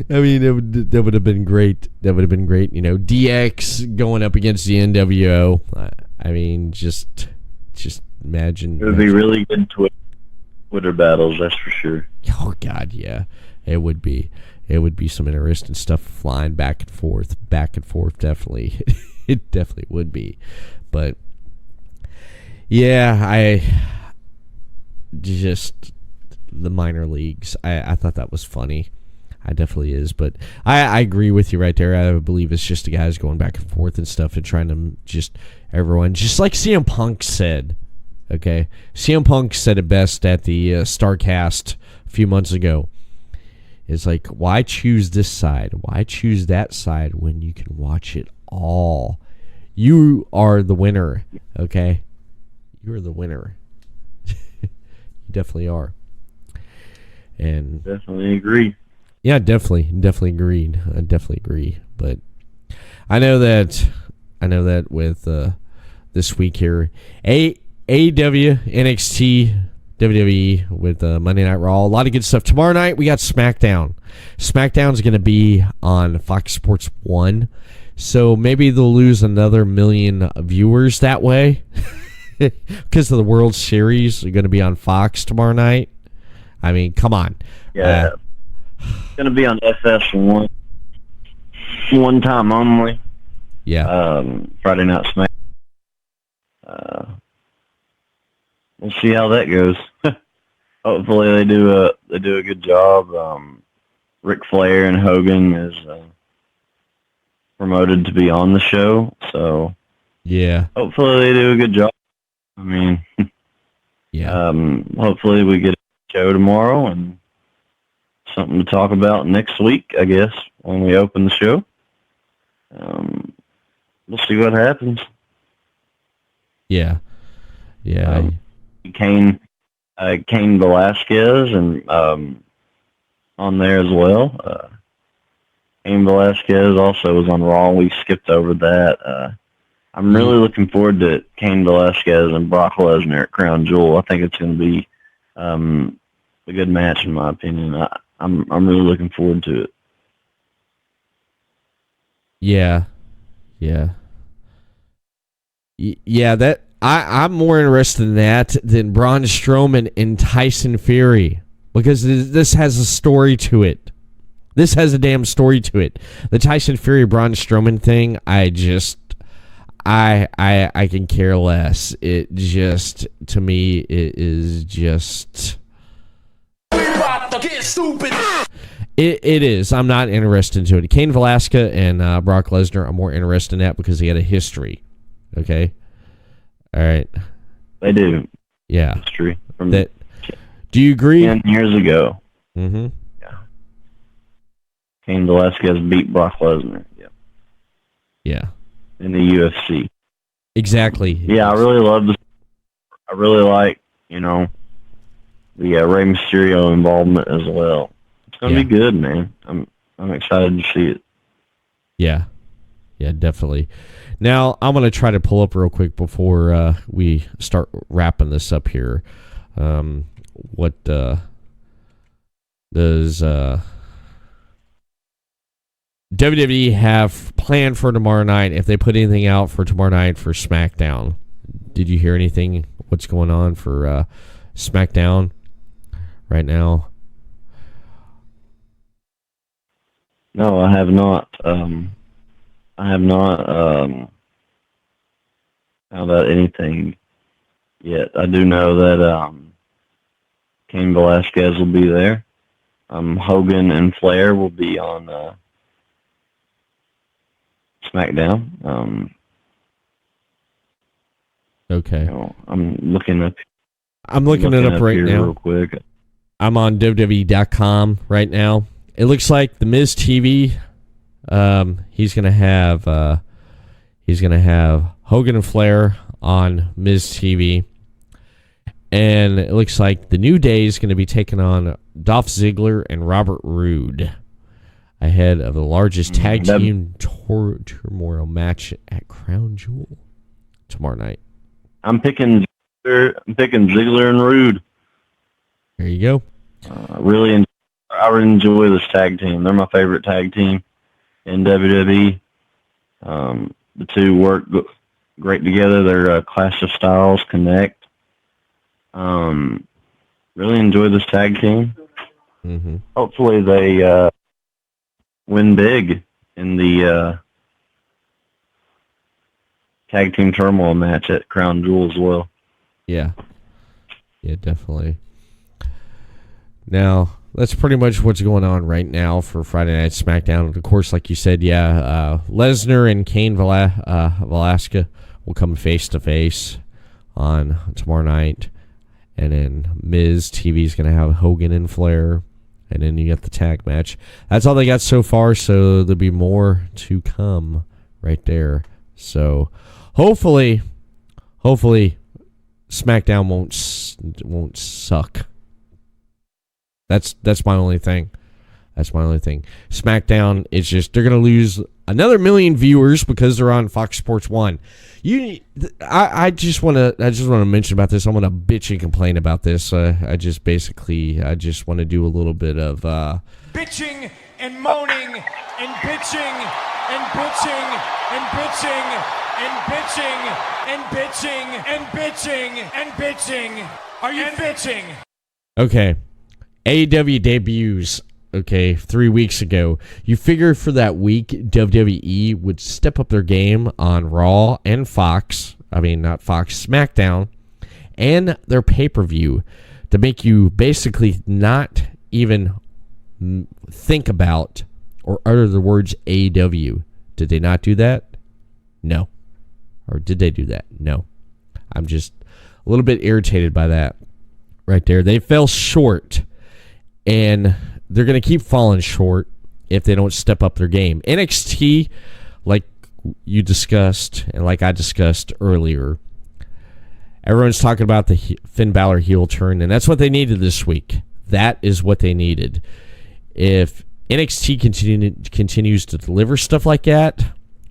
I mean, that would have been great. That would have been great. DX going up against the NWO. I mean, just imagine. It would be really good Twitter battles, that's for sure. Oh God, yeah, it would be. It would be some interesting stuff flying back and forth. Definitely, it definitely would be. But yeah, the minor leagues. I thought that was funny. I definitely is, but I agree with you right there. I believe it's just the guys going back and forth and stuff and trying to everyone, just like CM Punk said. Okay, CM Punk said it best at the Starrcast a few months ago. It's like, why choose this side? Why choose that side when you can watch it all? You are the winner. Okay, you're the winner. You definitely are. And definitely agree. Yeah, definitely agreed. I definitely agree. But I know that with this week here, AEW, NXT, WWE with Monday Night Raw, a lot of good stuff. Tomorrow night we got SmackDown. SmackDown's going to be on Fox Sports 1, so maybe they'll lose another million viewers that way. because of the World Series, are going to be on Fox tomorrow night. I mean, come on. Yeah. It's going to be on FS1 one time only. Yeah. Friday Night Smack. We'll see how that goes. Hopefully they do a good job. Ric Flair and Hogan is promoted to be on the show, so yeah. hopefully they do a good job. I mean, yeah. Hopefully we get a show tomorrow and something to talk about next week, I guess, when we open the show. We'll see what happens. Yeah. Yeah. Kane Velasquez and on there as well. Kane Velasquez also was on Raw. We skipped over that. I'm really looking forward to Kane Velasquez and Brock Lesnar at Crown Jewel. I think it's going to be a good match, in my opinion. I'm really looking forward to it. Yeah. Yeah. Yeah, that I'm more interested in that than Braun Strowman and Tyson Fury, because this has a story to it. This has a damn story to it. The Tyson Fury Braun Strowman thing, I can care less. It just, to me, it is just. We about to get stupid. It is. I'm not interested in it. Cain Velasquez and Brock Lesnar, I'm more interested in that because he had a history. Okay. All right. They do. Yeah. History from that. Do you agree? 10 years ago. Mm-hmm. Yeah. Cain Velasquez beat Brock Lesnar. Yeah. Yeah. In the UFC. Exactly. Yeah, I really love this. I really like, the Rey Mysterio involvement as well. It's gonna be good, man. I'm excited to see it. Yeah. Yeah, definitely. Now, I'm going to try to pull up real quick before we start wrapping this up here. What does WWE have planned for tomorrow night, if they put anything out for tomorrow night for SmackDown? Did you hear anything? What's going on for SmackDown right now? No, I have not. I have not found out anything yet. I do know that Cain Velasquez will be there. Hogan and Flair will be on SmackDown. Okay. I'm looking up. I'm looking it up right now. Real quick. I'm on WWE.com right now. It looks like the Miz TV. He's gonna have Hogan and Flair on Miz TV, and it looks like the New Day is gonna be taking on Dolph Ziggler and Robert Roode ahead of the largest tag team turmoil match at Crown Jewel tomorrow night. I'm picking Ziggler and Roode. There you go. I really enjoy this tag team. They're my favorite tag team in WWE. The two work great together. Their Clash of Styles connect. Really enjoy this tag team. Mm-hmm. Hopefully they win big in the tag team turmoil match at Crown Jewel as well. Yeah. Yeah, definitely. Now, that's pretty much what's going on right now for Friday Night SmackDown. Of course, like you said, Lesnar and Cain Velasquez will come face-to-face on tomorrow night. And then Miz TV is going to have Hogan and Flair. And then you got the tag match. That's all they got so far, so there'll be more to come right there. So, hopefully, SmackDown won't suck. That's my only thing. SmackDown is just, they're gonna lose another million viewers because they're on Fox Sports 1. I just want to mention about this. I want to bitch and complain about this. I just want to do a little bit of bitching and moaning and bitching and bitching and bitching and bitching and bitching and bitching and bitching. Are you bitching? Okay. AEW debuts, 3 weeks ago. You figured for that week, WWE would step up their game on Raw and Fox. I mean, not Fox, SmackDown. And their pay-per-view to make you basically not even think about or utter the words AEW. Did they not do that? No. Or did they do that? No. I'm just a little bit irritated by that right there. They fell short, and they're going to keep falling short if they don't step up their game. NXT, like you discussed and like I discussed earlier, everyone's talking about the Finn Balor heel turn, and that's what they needed this week. That is what they needed. If NXT continues to deliver stuff like that,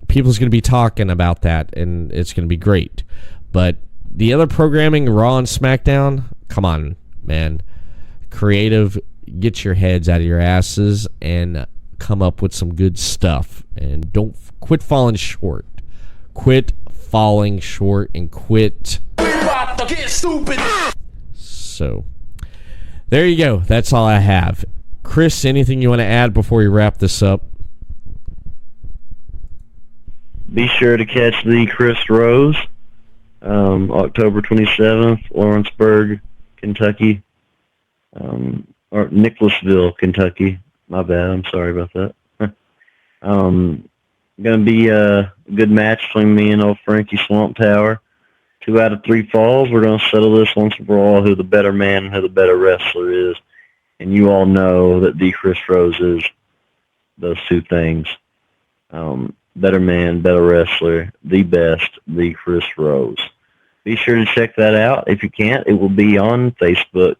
people's going to be talking about that, and it's going to be great. But the other programming, Raw and SmackDown, come on, man. Creative, get your heads out of your asses and come up with some good stuff. And don't quit falling short. Quit falling short and quit. We're about to get stupid. So, there you go. That's all I have. Chris, anything you want to add before we wrap this up? Be sure to catch the Chris Rose, October 27th, Lawrenceburg, Kentucky, or Nicholasville, Kentucky. My bad. I'm sorry about that. Going to be a good match between me and old Frankie Swamp Tower. 2 out of 3 falls. We're going to settle this once and for all, who the better man and who the better wrestler is. And you all know that the Chris Rose is those 2 things. Better man, better wrestler, the best, the Chris Rose. Be sure to check that out. If you can't, it will be on Facebook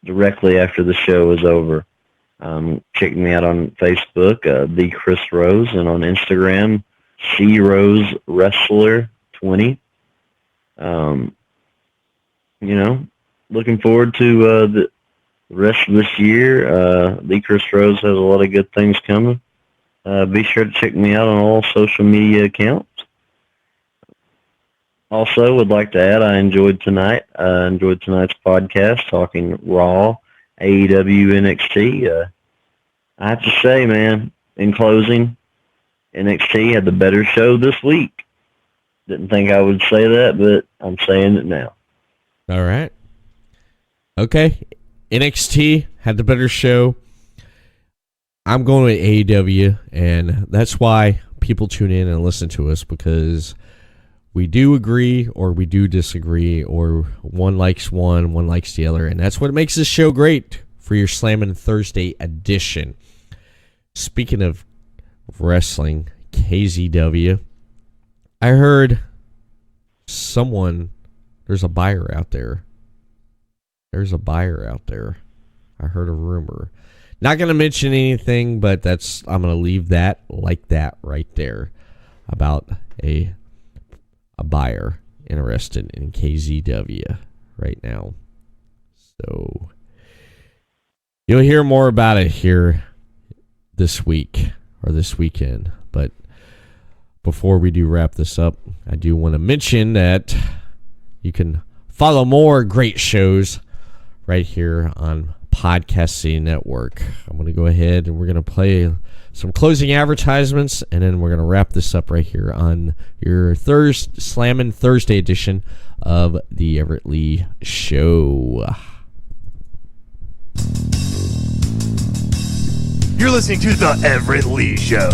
directly after the show is over. Check me out on Facebook, the Chris Rose, and on Instagram, C Rose Wrestler 20. Looking forward to the rest of this year. The Chris Rose has a lot of good things coming. Be sure to check me out on all social media accounts. Also, would like to add, I enjoyed tonight's podcast, talking Raw, AEW, NXT. I have to say, man, in closing, NXT had the better show this week. Didn't think I would say that, but I'm saying it now. All right. Okay. NXT had the better show. I'm going with AEW, and that's why people tune in and listen to us, because we do agree or we do disagree, or one likes one likes the other, and that's what makes this show great for your Slammin' Thursday edition. Speaking of wrestling, KZW, I heard there's a buyer out there. I heard a rumor. Not going to mention anything, but I'm going to leave that like that right there about a buyer interested in KZW right now. So you'll hear more about it here this week or this weekend. But before we do wrap this up, I do want to mention that you can follow more great shows right here on Podcast City Network. I'm going to go ahead and we're going to play some closing advertisements, and then we're going to wrap this up right here on your Slammin' Thursday edition of the Everett Lee Show. You're listening to the Everett Lee Show.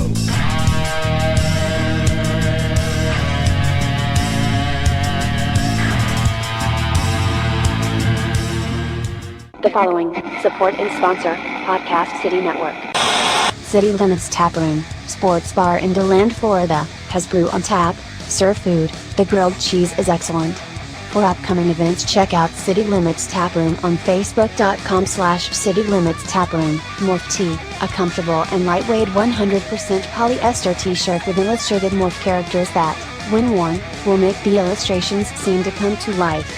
The following support and sponsor Podcast City Network. City Limits Tap Room, sports bar in DeLand, Florida, has brew on tap, serve food, the grilled cheese is excellent. For upcoming events, check out City Limits Tap Room on Facebook.com/City Limits Tap Room. Morph Tee, a comfortable and lightweight 100% polyester t-shirt with illustrated morph characters that, when worn, will make the illustrations seem to come to life.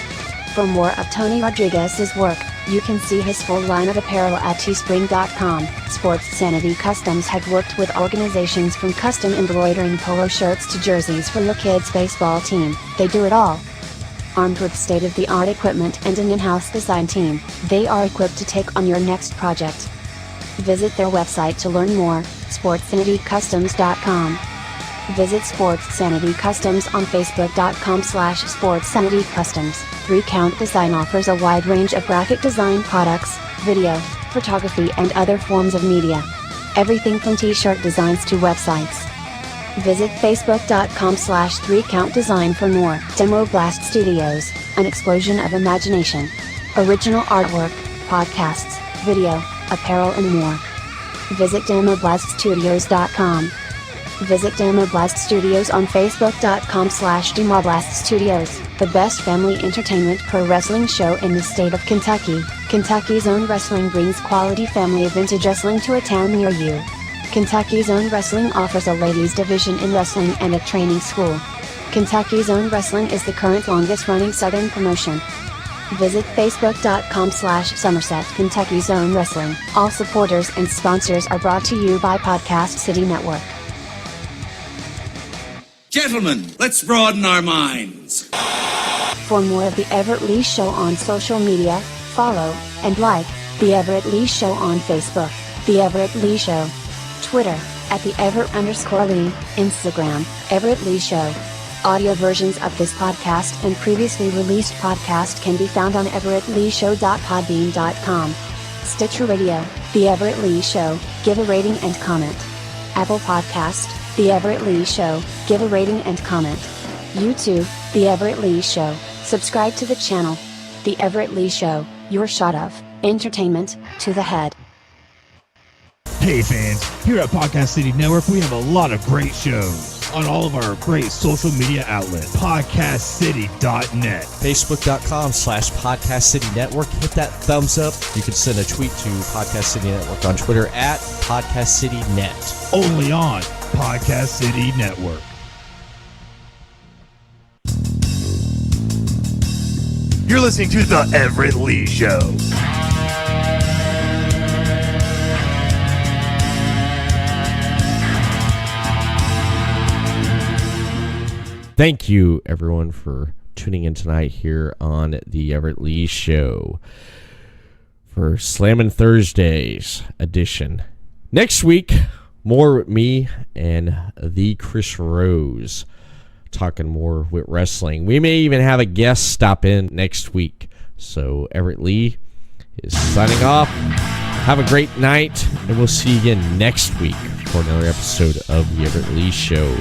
For more of Tony Rodriguez's work, You can see his full line of apparel at teespring.com. Sports Sanity Customs had worked with organizations from custom embroidering polo shirts to jerseys for your kids' baseball team. They do it all. Armed with state-of-the-art equipment and an in-house design team, they are equipped to take on your next project. Visit their website to learn more, sportsanitycustoms.com. Visit Sports Sanity Customs on facebook.com/sportsanitycustoms. 3 Count Design offers a wide range of graphic design products, video, photography and other forms of media. Everything from t-shirt designs to websites. Visit facebook.com/3countdesign for more. Demo Blast Studios, an explosion of imagination. Original artwork, podcasts, video, apparel and more. Visit demoblaststudios.com. Visit Demoblast Studios on facebook.com/Demoblast Studios, the best family entertainment pro wrestling show in the state of Kentucky. Kentucky's Own Wrestling brings quality family vintage wrestling to a town near you. Kentucky's Own Wrestling offers a ladies division in wrestling and a training school. Kentucky's Own Wrestling is the current longest running Southern promotion. Visit facebook.com/Somerset Kentucky's Own Wrestling. All supporters and sponsors are brought to you by Podcast City Network. Gentlemen, let's broaden our minds. For more of the Everett Lee Show on social media, follow and like the Everett Lee Show on Facebook, the Everett Lee Show, Twitter @the Everett_Lee, Instagram Everett Lee Show. Audio versions of this podcast and previously released podcast can be found on everettleeshow.podbean.com. Stitcher Radio, The Everett Lee Show, give a rating and comment. Apple Podcast, The Everett Lee Show, give a rating and comment. YouTube, The Everett Lee Show, subscribe to the channel. The Everett Lee Show, your shot of entertainment to the head. Hey fans, here at Podcast City Network, we have a lot of great shows on all of our great social media outlets. PodcastCity.net. Facebook.com/Podcast City Network. Hit that thumbs up. You can send a tweet to Podcast City Network on Twitter @PodcastCityNet. Only on Podcast City Network. You're listening to The Everett Lee Show. Thank you, everyone, for tuning in tonight here on the Everett Lee Show for Slammin Thursdays edition. Next week, more with me and the Chris Rose, talking more with wrestling. We may even have a guest stop in next week. So Everett Lee is signing off. Have a great night, and we'll see you again next week for another episode of the Everett Lee Show.